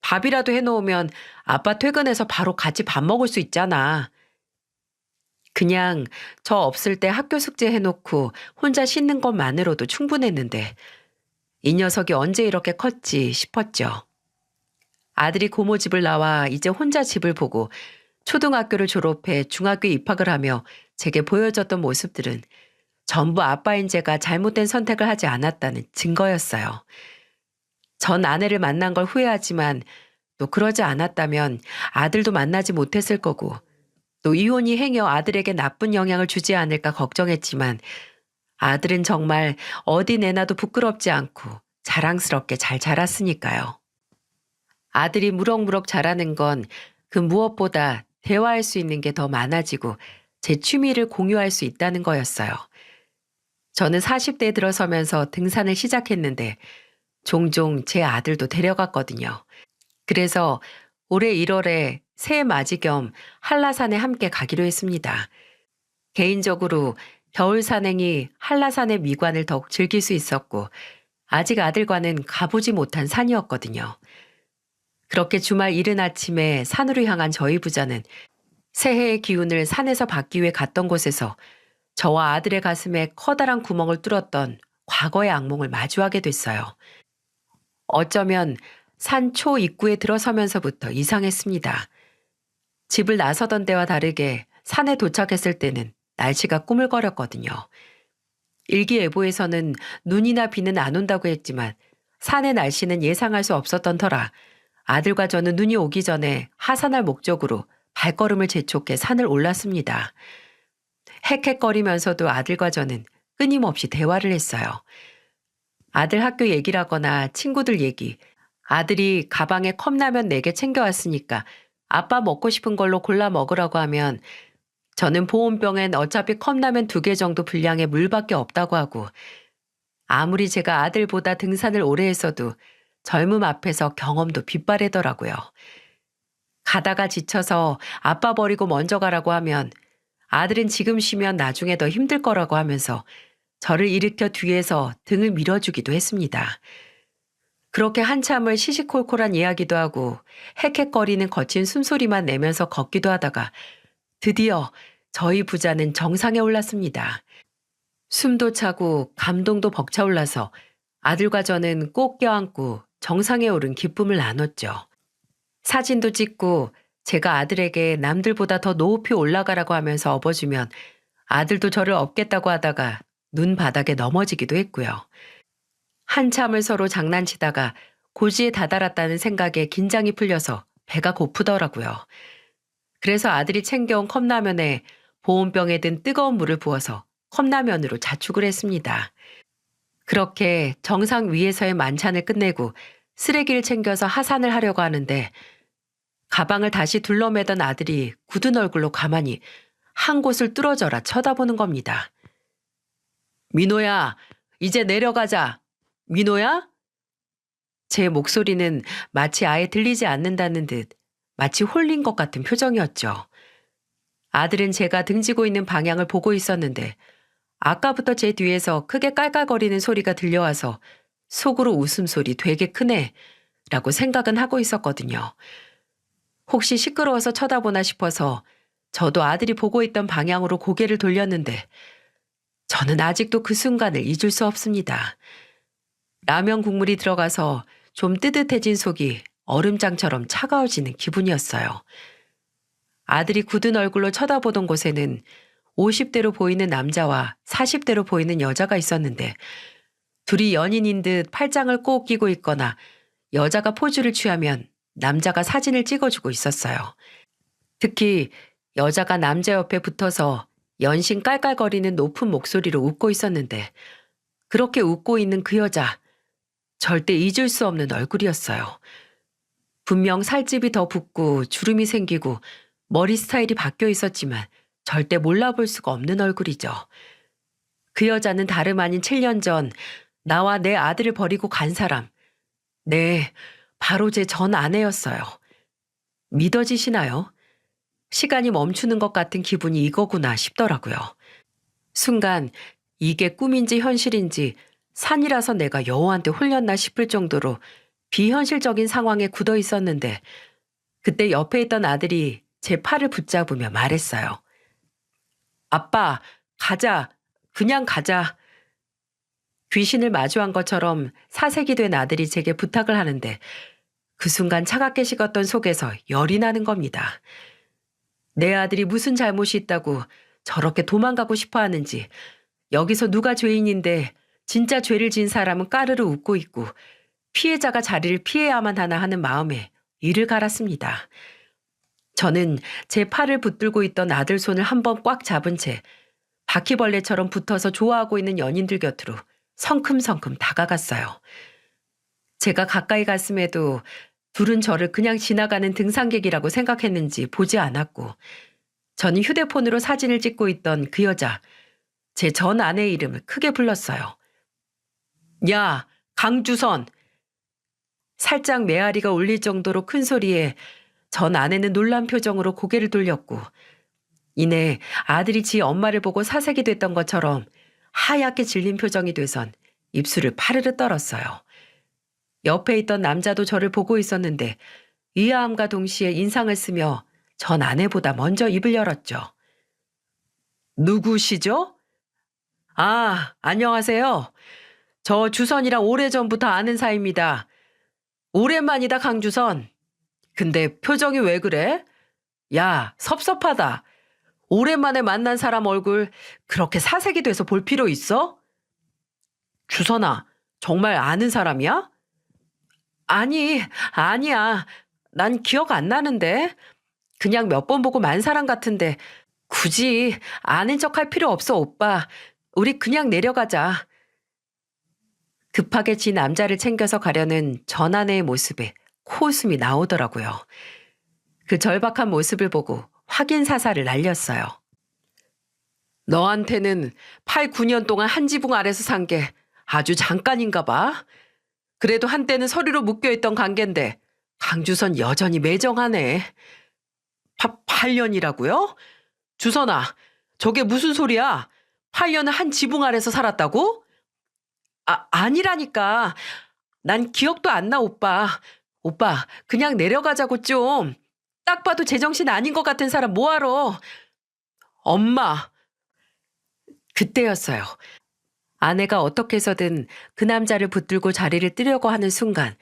밥이라도 해놓으면 아빠 퇴근해서 바로 같이 밥 먹을 수 있잖아. 그냥 저 없을 때 학교 숙제 해놓고 혼자 씻는 것만으로도 충분했는데 이 녀석이 언제 이렇게 컸지 싶었죠. 아들이 고모 집을 나와 이제 혼자 집을 보고 초등학교를 졸업해 중학교에 입학을 하며 제게 보여줬던 모습들은 전부 아빠인 제가 잘못된 선택을 하지 않았다는 증거였어요. 전 아내를 만난 걸 후회하지만 또 그러지 않았다면 아들도 만나지 못했을 거고 또 이혼이 행여 아들에게 나쁜 영향을 주지 않을까 걱정했지만 아들은 정말 어디 내놔도 부끄럽지 않고 자랑스럽게 잘 자랐으니까요. 아들이 무럭무럭 자라는 건 그 무엇보다 대화할 수 있는 게 더 많아지고 제 취미를 공유할 수 있다는 거였어요. 저는 40대에 들어서면서 등산을 시작했는데 종종 제 아들도 데려갔거든요. 그래서 올해 1월에 새해 맞이 겸 한라산에 함께 가기로 했습니다. 개인적으로 겨울 산행이 한라산의 미관을 더욱 즐길 수 있었고 아직 아들과는 가보지 못한 산이었거든요. 그렇게 주말 이른 아침에 산으로 향한 저희 부자는 새해의 기운을 산에서 받기 위해 갔던 곳에서 저와 아들의 가슴에 커다란 구멍을 뚫었던 과거의 악몽을 마주하게 됐어요. 어쩌면 산 초 입구에 들어서면서부터 이상했습니다. 집을 나서던 때와 다르게 산에 도착했을 때는 날씨가 꾸물거렸거든요. 일기예보에서는 눈이나 비는 안 온다고 했지만 산의 날씨는 예상할 수 없었던 터라 아들과 저는 눈이 오기 전에 하산할 목적으로 발걸음을 재촉해 산을 올랐습니다. 헥헥거리면서도 아들과 저는 끊임없이 대화를 했어요. 아들 학교 얘기라거나 친구들 얘기, 아들이 가방에 컵라면 4개 챙겨왔으니까 아빠 먹고 싶은 걸로 골라 먹으라고 하면 저는 보온병엔 어차피 컵라면 2개 정도 분량의 물밖에 없다고 하고 아무리 제가 아들보다 등산을 오래 했어도 젊음 앞에서 경험도 빗바래더라고요. 가다가 지쳐서 아빠 버리고 먼저 가라고 하면 아들은 지금 쉬면 나중에 더 힘들 거라고 하면서 저를 일으켜 뒤에서 등을 밀어주기도 했습니다. 그렇게 한참을 시시콜콜한 이야기도 하고 헥헥거리는 거친 숨소리만 내면서 걷기도 하다가 드디어 저희 부자는 정상에 올랐습니다. 숨도 차고 감동도 벅차올라서 아들과 저는 꼭 껴안고 정상에 오른 기쁨을 나눴죠. 사진도 찍고 제가 아들에게 남들보다 더 높이 올라가라고 하면서 업어주면 아들도 저를 업겠다고 하다가 눈 바닥에 넘어지기도 했고요. 한참을 서로 장난치다가 고지에 다다랐다는 생각에 긴장이 풀려서 배가 고프더라고요. 그래서 아들이 챙겨온 컵라면에 보온병에 든 뜨거운 물을 부어서 컵라면으로 자축을 했습니다. 그렇게 정상 위에서의 만찬을 끝내고 쓰레기를 챙겨서 하산을 하려고 하는데 가방을 다시 둘러매던 아들이 굳은 얼굴로 가만히 한 곳을 뚫어져라 쳐다보는 겁니다. 민호야, 이제 내려가자. 민호야? 제 목소리는 마치 아예 들리지 않는다는 듯 마치 홀린 것 같은 표정이었죠. 아들은 제가 등지고 있는 방향을 보고 있었는데 아까부터 제 뒤에서 크게 깔깔거리는 소리가 들려와서 속으로 웃음소리 되게 크네 라고 생각은 하고 있었거든요. 혹시 시끄러워서 쳐다보나 싶어서 저도 아들이 보고 있던 방향으로 고개를 돌렸는데 저는 아직도 그 순간을 잊을 수 없습니다. 라면 국물이 들어가서 좀 뜨뜻해진 속이 얼음장처럼 차가워지는 기분이었어요. 아들이 굳은 얼굴로 쳐다보던 곳에는 50대로 보이는 남자와 40대로 보이는 여자가 있었는데 둘이 연인인 듯 팔짱을 꼭 끼고 있거나 여자가 포즈를 취하면 남자가 사진을 찍어주고 있었어요. 특히 여자가 남자 옆에 붙어서 연신 깔깔거리는 높은 목소리로 웃고 있었는데 그렇게 웃고 있는 그 여자 절대 잊을 수 없는 얼굴이었어요. 분명 살집이 더 붓고 주름이 생기고 머리 스타일이 바뀌어 있었지만 절대 몰라볼 수가 없는 얼굴이죠. 그 여자는 다름 아닌 7년 전 나와 내 아들을 버리고 간 사람. 네, 바로 제 전 아내였어요. 믿어지시나요? 시간이 멈추는 것 같은 기분이 이거구나 싶더라고요. 순간 이게 꿈인지 현실인지 산이라서 내가 여우한테 홀렸나 싶을 정도로 비현실적인 상황에 굳어 있었는데 그때 옆에 있던 아들이 제 팔을 붙잡으며 말했어요. 아빠, 가자. 그냥 가자. 귀신을 마주한 것처럼 사색이 된 아들이 제게 부탁을 하는데 그 순간 차갑게 식었던 속에서 열이 나는 겁니다. 내 아들이 무슨 잘못이 있다고 저렇게 도망가고 싶어 하는지, 여기서 누가 죄인인데 진짜 죄를 지은 사람은 까르르 웃고 있고 피해자가 자리를 피해야만 하나 하는 마음에 이를 갈았습니다. 저는 제 팔을 붙들고 있던 아들 손을 한번 꽉 잡은 채 바퀴벌레처럼 붙어서 좋아하고 있는 연인들 곁으로 성큼성큼 다가갔어요. 제가 가까이 갔음에도 둘은 저를 그냥 지나가는 등산객이라고 생각했는지 보지 않았고 저는 휴대폰으로 사진을 찍고 있던 그 여자, 제 전 아내의 이름을 크게 불렀어요. 야, 강주선! 살짝 메아리가 울릴 정도로 큰 소리에 전 아내는 놀란 표정으로 고개를 돌렸고 이내 아들이 지 엄마를 보고 사색이 됐던 것처럼 하얗게 질린 표정이 돼선 입술을 파르르 떨었어요. 옆에 있던 남자도 저를 보고 있었는데 의아함과 동시에 인상을 쓰며 전 아내보다 먼저 입을 열었죠. 누구시죠? 아, 안녕하세요. 저 주선이랑 오래전부터 아는 사이입니다. 오랜만이다, 강주선. 근데 표정이 왜 그래? 야, 섭섭하다. 오랜만에 만난 사람 얼굴 그렇게 사색이 돼서 볼 필요 있어? 주선아, 정말 아는 사람이야? 아니, 아니야. 난 기억 안 나는데. 그냥 몇 번 보고 만 사람 같은데 굳이 아는 척 할 필요 없어, 오빠. 우리 그냥 내려가자. 급하게 지 남자를 챙겨서 가려는 전 아내의 모습에 코웃음이 나오더라고요. 그 절박한 모습을 보고 확인 사살을 날렸어요. 너한테는 8, 9년 동안 한 지붕 아래서 산 게 아주 잠깐인가 봐. 그래도 한때는 서류로 묶여있던 관계인데 강주선 여전히 매정하네. 8년이라고요? 주선아, 저게 무슨 소리야? 8년을 한 지붕 아래서 살았다고? 아니라니까. 난 기억도 안 나, 오빠. 오빠, 그냥 내려가자고 좀. 딱 봐도 제정신 아닌 것 같은 사람 뭐하러. 엄마. 그때였어요. 아내가 어떻게 해서든 그 남자를 붙들고 자리를 뜨려고 하는 순간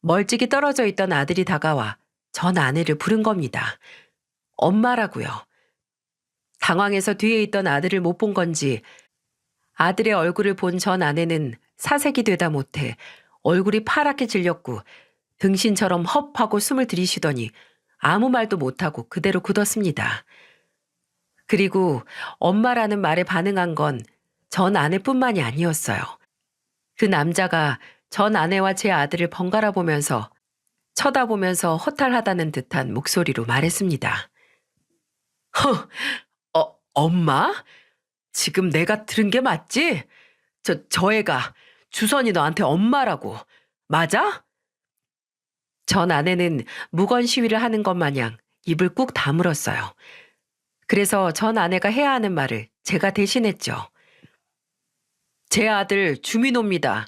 멀찍이 떨어져 있던 아들이 다가와 전 아내를 부른 겁니다. 엄마라고요. 당황해서 뒤에 있던 아들을 못 본 건지 아들의 얼굴을 본 전 아내는 사색이 되다 못해 얼굴이 파랗게 질렸고 등신처럼 헙하고 숨을 들이쉬더니 아무 말도 못하고 그대로 굳었습니다. 그리고 엄마라는 말에 반응한 건 전 아내뿐만이 아니었어요. 그 남자가 전 아내와 제 아들을 번갈아 보면서 쳐다보면서 허탈하다는 듯한 목소리로 말했습니다. 허, 엄마? 지금 내가 들은 게 맞지? 저 애가 주선이 너한테 엄마라고. 맞아? 전 아내는 무건 시위를 하는 것 마냥 입을 꾹 다물었어요. 그래서 전 아내가 해야 하는 말을 제가 대신했죠. 제 아들 주민호입니다.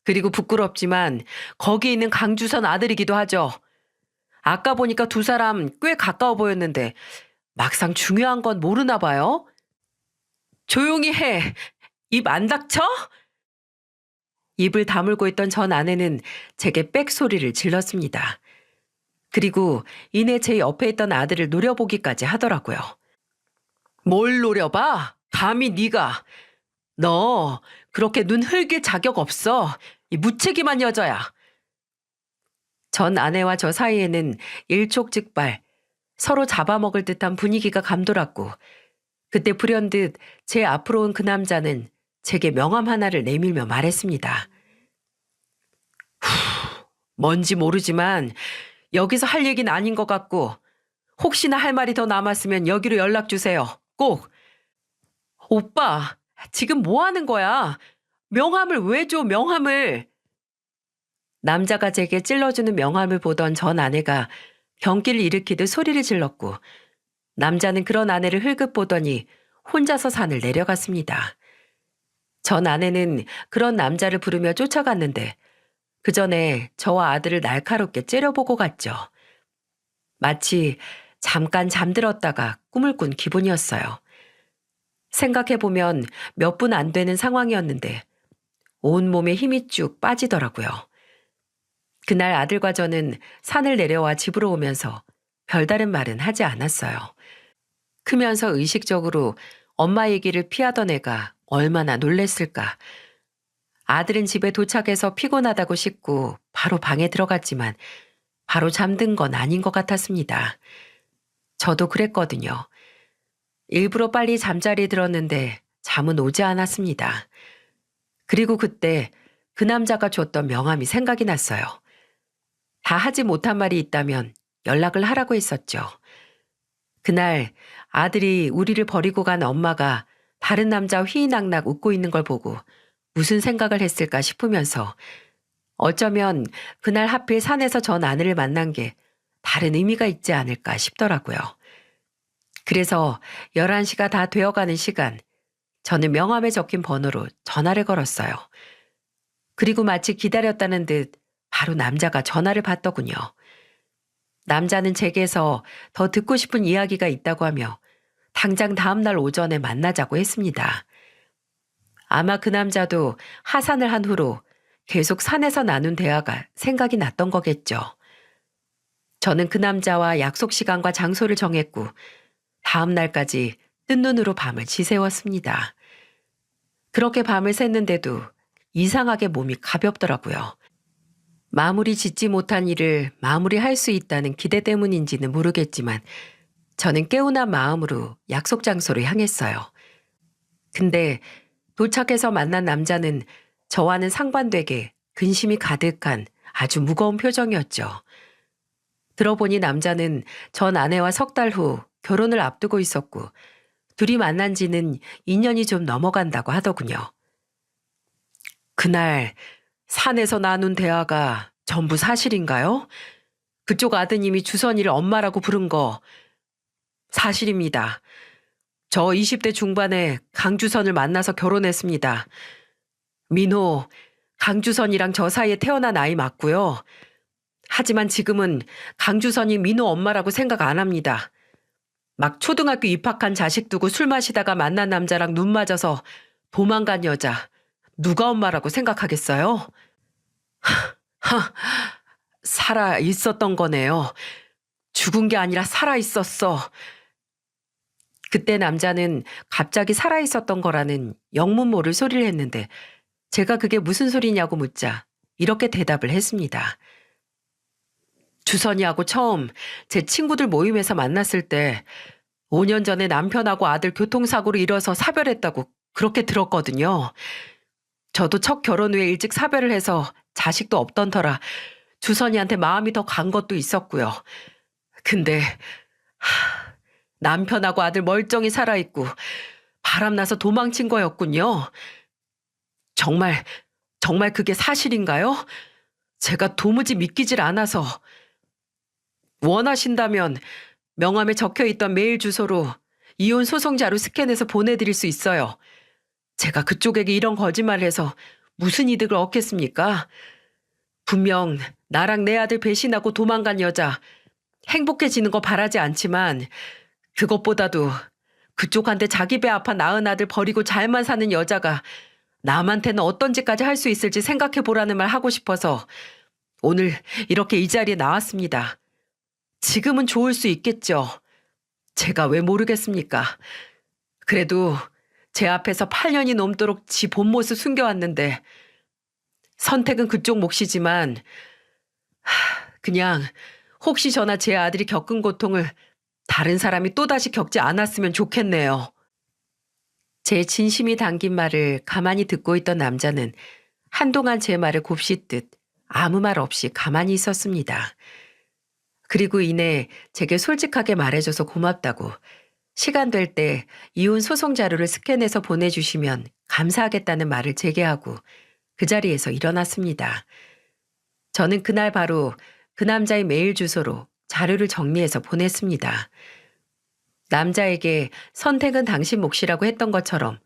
그리고 부끄럽지만 거기 있는 강주선 아들이기도 하죠. 아까 보니까 두 사람 꽤 가까워 보였는데 막상 중요한 건 모르나 봐요. 조용히 해. 입 안 닥쳐? 입을 다물고 있던 전 아내는 제게 빽 소리를 질렀습니다. 그리고 이내 제 옆에 있던 아들을 노려보기까지 하더라고요. 뭘 노려봐? 감히 네가. 너 그렇게 눈 흘길 자격 없어. 이 무책임한 여자야. 전 아내와 저 사이에는 일촉즉발 서로 잡아먹을 듯한 분위기가 감돌았고 그때 불현듯 제 앞으로 온 그 남자는 제게 명함 하나를 내밀며 말했습니다. 뭔지 모르지만 여기서 할 얘기는 아닌 것 같고 혹시나 할 말이 더 남았으면 여기로 연락 주세요. 꼭. 오빠, 지금 뭐 하는 거야? 명함을 왜 줘, 명함을. 남자가 제게 찔러주는 명함을 보던 전 아내가 경기를 일으키듯 소리를 질렀고 남자는 그런 아내를 흘끗 보더니 혼자서 산을 내려갔습니다. 전 아내는 그런 남자를 부르며 쫓아갔는데 그 전에 저와 아들을 날카롭게 째려보고 갔죠. 마치 잠깐 잠들었다가 꿈을 꾼 기분이었어요. 생각해보면 몇 분 안 되는 상황이었는데 온몸에 힘이 쭉 빠지더라고요. 그날 아들과 저는 산을 내려와 집으로 오면서 별다른 말은 하지 않았어요. 크면서 의식적으로 엄마 얘기를 피하던 애가 얼마나 놀랬을까. 아들은 집에 도착해서 피곤하다고 씻고 바로 방에 들어갔지만 바로 잠든 건 아닌 것 같았습니다. 저도 그랬거든요. 일부러 빨리 잠자리에 들었는데 잠은 오지 않았습니다. 그리고 그때 그 남자가 줬던 명함이 생각이 났어요. 다 하지 못한 말이 있다면 연락을 하라고 했었죠. 그날 아들이 우리를 버리고 간 엄마가 다른 남자 휘낙낙 웃고 있는 걸 보고 무슨 생각을 했을까 싶으면서 어쩌면 그날 하필 산에서 전 아내를 만난 게 다른 의미가 있지 않을까 싶더라고요. 그래서 11시가 다 되어가는 시간, 저는 명함에 적힌 번호로 전화를 걸었어요. 그리고 마치 기다렸다는 듯 바로 남자가 전화를 받더군요. 남자는 제게서 더 듣고 싶은 이야기가 있다고 하며 당장 다음날 오전에 만나자고 했습니다. 아마 그 남자도 하산을 한 후로 계속 산에서 나눈 대화가 생각이 났던 거겠죠. 저는 그 남자와 약속 시간과 장소를 정했고 다음 날까지 뜬 눈으로 밤을 지새웠습니다. 그렇게 밤을 샜는데도 이상하게 몸이 가볍더라고요. 마무리 짓지 못한 일을 마무리할 수 있다는 기대 때문인지는 모르겠지만 저는 개운한 마음으로 약속 장소로 향했어요. 근데 도착해서 만난 남자는 저와는 상반되게 근심이 가득한 아주 무거운 표정이었죠. 들어보니 남자는 전 아내와 석 달 후 결혼을 앞두고 있었고 둘이 만난 지는 2년이 좀 넘어간다고 하더군요. 그날 산에서 나눈 대화가 전부 사실인가요? 그쪽 아드님이 주선이를 엄마라고 부른 거 사실입니다. 저 20대 중반에 강주선을 만나서 결혼했습니다. 민호, 강주선이랑 저 사이에 태어난 아이 맞고요. 하지만 지금은 강주선이 민호 엄마라고 생각 안 합니다. 막 초등학교 입학한 자식 두고 술 마시다가 만난 남자랑 눈 맞아서 도망간 여자 누가 엄마라고 생각하겠어요? 하, 살아 있었던 거네요. 죽은 게 아니라 살아 있었어. 그때 남자는 갑자기 살아 있었던 거라는 영문 모를 소리를 했는데 제가 그게 무슨 소리냐고 묻자 이렇게 대답을 했습니다. 주선이하고 처음 제 친구들 모임에서 만났을 때 5년 전에 남편하고 아들 교통사고로 잃어서 사별했다고 그렇게 들었거든요. 저도 첫 결혼 후에 일찍 사별을 해서 자식도 없던 터라 주선이한테 마음이 더 간 것도 있었고요. 근데 남편하고 아들 멀쩡히 살아있고 바람나서 도망친 거였군요. 정말 그게 사실인가요? 제가 도무지 믿기질 않아서. 원하신다면 명함에 적혀있던 메일 주소로 이혼 소송 자료 스캔해서 보내드릴 수 있어요. 제가 그쪽에게 이런 거짓말을 해서 무슨 이득을 얻겠습니까? 분명 나랑 내 아들 배신하고 도망간 여자 행복해지는 거 바라지 않지만 그것보다도 그쪽한테 자기 배 아파 낳은 아들 버리고 잘만 사는 여자가 남한테는 어떤 짓까지 할 수 있을지 생각해 보라는 말 하고 싶어서 오늘 이렇게 이 자리에 나왔습니다. 지금은 좋을 수 있겠죠. 제가 왜 모르겠습니까? 그래도 제 앞에서 8년이 넘도록 지 본 모습 숨겨왔는데 선택은 그쪽 몫이지만 그냥 혹시 저나 제 아들이 겪은 고통을 다른 사람이 또다시 겪지 않았으면 좋겠네요. 제 진심이 담긴 말을 가만히 듣고 있던 남자는 한동안 제 말을 곱씹듯 아무 말 없이 가만히 있었습니다. 그리고 이내 제게 솔직하게 말해줘서 고맙다고 시간 될 때 이혼 소송 자료를 스캔해서 보내주시면 감사하겠다는 말을 제게 하고 그 자리에서 일어났습니다. 저는 그날 바로 그 남자의 메일 주소로 자료를 정리해서 보냈습니다. 남자에게 선택은 당신 몫이라고 했던 것처럼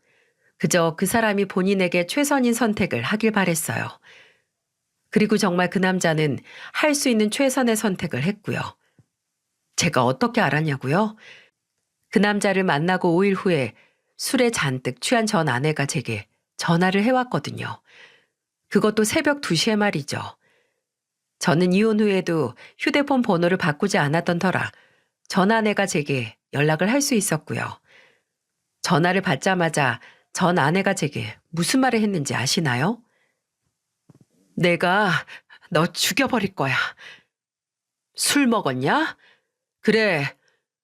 그저 그 사람이 본인에게 최선인 선택을 하길 바랬어요. 그리고 정말 그 남자는 할 수 있는 최선의 선택을 했고요. 제가 어떻게 알았냐고요? 그 남자를 만나고 5일 후에 술에 잔뜩 취한 전 아내가 제게 전화를 해왔거든요. 그것도 새벽 2시에 말이죠. 저는 이혼 후에도 휴대폰 번호를 바꾸지 않았던 터라 전 아내가 제게 연락을 할 수 있었고요. 전화를 받자마자 전 아내가 제게 무슨 말을 했는지 아시나요? 내가 너 죽여버릴 거야. 술 먹었냐? 그래,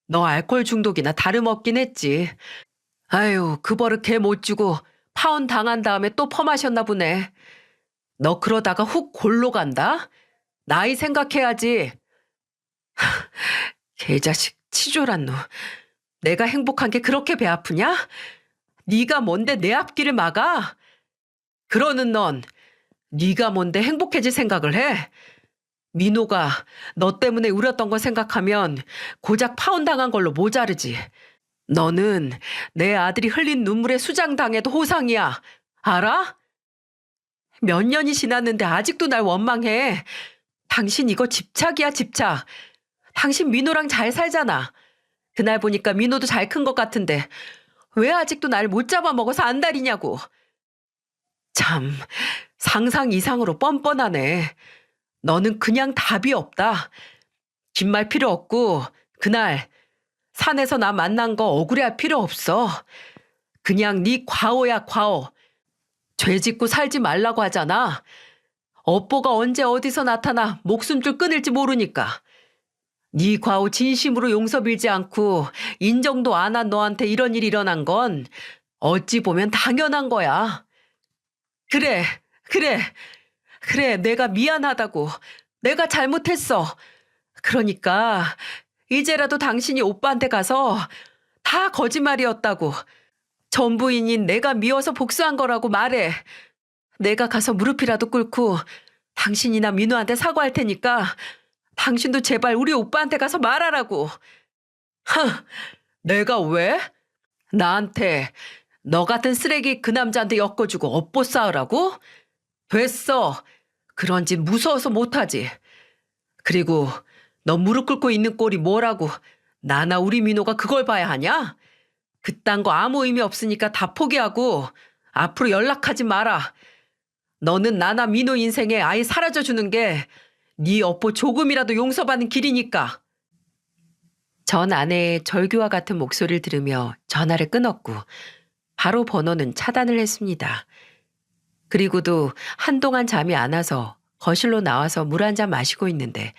너 알코올 중독이나 다름없긴 했지. 아유, 그 버릇 걔 못 주고 파혼 당한 다음에 또 퍼마셨나 보네. 너 그러다가 훅 골로 간다? 나이 생각해야지. 개자식 치졸한 놈. 내가 행복한 게 그렇게 배 아프냐? 네가 뭔데 내 앞길을 막아? 그러는 넌 네가 뭔데 행복해질 생각을 해? 민호가 너 때문에 울었던 거 생각하면 고작 파혼당한 걸로 모자르지. 너는 내 아들이 흘린 눈물에 수장당해도 호상이야. 알아? 몇 년이 지났는데 아직도 날 원망해. 당신 이거 집착이야, 집착. 당신 민호랑 잘 살잖아. 그날 보니까 민호도 잘 큰 것 같은데 왜 아직도 날 못 잡아먹어서 안달이냐고. 참, 상상 이상으로 뻔뻔하네. 너는 그냥 답이 없다. 긴 말 필요 없고 그날 산에서 나 만난 거 억울해할 필요 없어. 그냥 네 과오야, 과오. 죄 짓고 살지 말라고 하잖아. 업보가 언제 어디서 나타나 목숨줄 끊을지 모르니까. 네 과오 진심으로 용서 빌지 않고 인정도 안 한 너한테 이런 일이 일어난 건 어찌 보면 당연한 거야. 그래, 그래, 그래, 내가 미안하다고. 내가 잘못했어. 그러니까 이제라도 당신이 오빠한테 가서 다 거짓말이었다고. 전부인인 내가 미워서 복수한 거라고 말해. 내가 가서 무릎이라도 꿇고 당신이나 민우한테 사과할 테니까 당신도 제발 우리 오빠한테 가서 말하라고. 내가 왜? 나한테 너 같은 쓰레기 그 남자한테 엮어주고 업보 쌓으라고? 됐어. 그런 짓 무서워서 못하지. 그리고 너 무릎 꿇고 있는 꼴이 뭐라고 나나 우리 민호가 그걸 봐야 하냐? 그딴 거 아무 의미 없으니까 다 포기하고 앞으로 연락하지 마라. 너는 나나 민호 인생에 아예 사라져주는 게 네 업보 조금이라도 용서받는 길이니까. 전 아내의 절규와 같은 목소리를 들으며 전화를 끊었고 바로 번호는 차단을 했습니다. 그리고도 한동안 잠이 안 와서 거실로 나와서 물 한 잔 마시고 있는데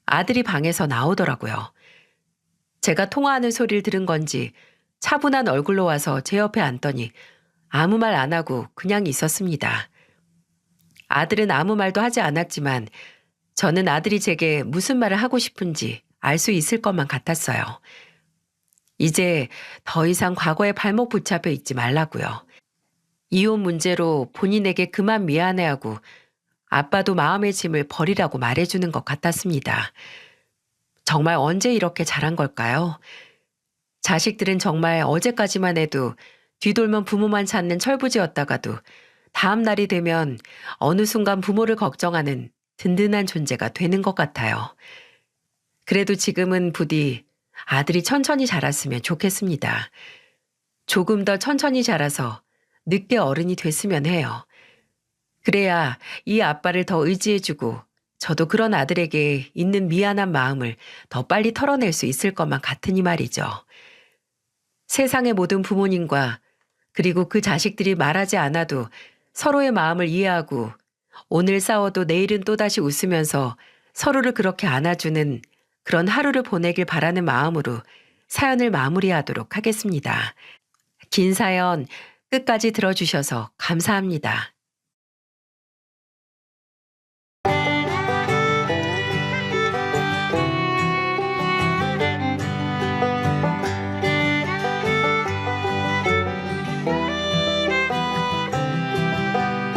아들이 방에서 나오더라고요. 제가 통화하는 소리를 들은 건지 차분한 얼굴로 와서 제 옆에 앉더니 아무 말 안 하고 그냥 있었습니다. 아들은 아무 말도 하지 않았지만 저는 아들이 제게 무슨 말을 하고 싶은지 알 수 있을 것만 같았어요. 이제 더 이상 과거에 발목 붙잡혀 있지 말라고요. 이혼 문제로 본인에게 그만 미안해하고 아빠도 마음의 짐을 버리라고 말해주는 것 같았습니다. 정말 언제 이렇게 잘한 걸까요? 자식들은 정말 어제까지만 해도 뒤돌면 부모만 찾는 철부지였다가도 다음 날이 되면 어느 순간 부모를 걱정하는 든든한 존재가 되는 것 같아요. 그래도 지금은 부디 아들이 천천히 자랐으면 좋겠습니다. 조금 더 천천히 자라서 늦게 어른이 됐으면 해요. 그래야 이 아빠를 더 의지해주고 저도 그런 아들에게 있는 미안한 마음을 더 빨리 털어낼 수 있을 것만 같으니 말이죠. 세상의 모든 부모님과 그리고 그 자식들이 말하지 않아도 서로의 마음을 이해하고 오늘 싸워도 내일은 또다시 웃으면서 서로를 그렇게 안아주는 그런 하루를 보내길 바라는 마음으로 사연을 마무리하도록 하겠습니다. 긴 사연 끝까지 들어주셔서 감사합니다.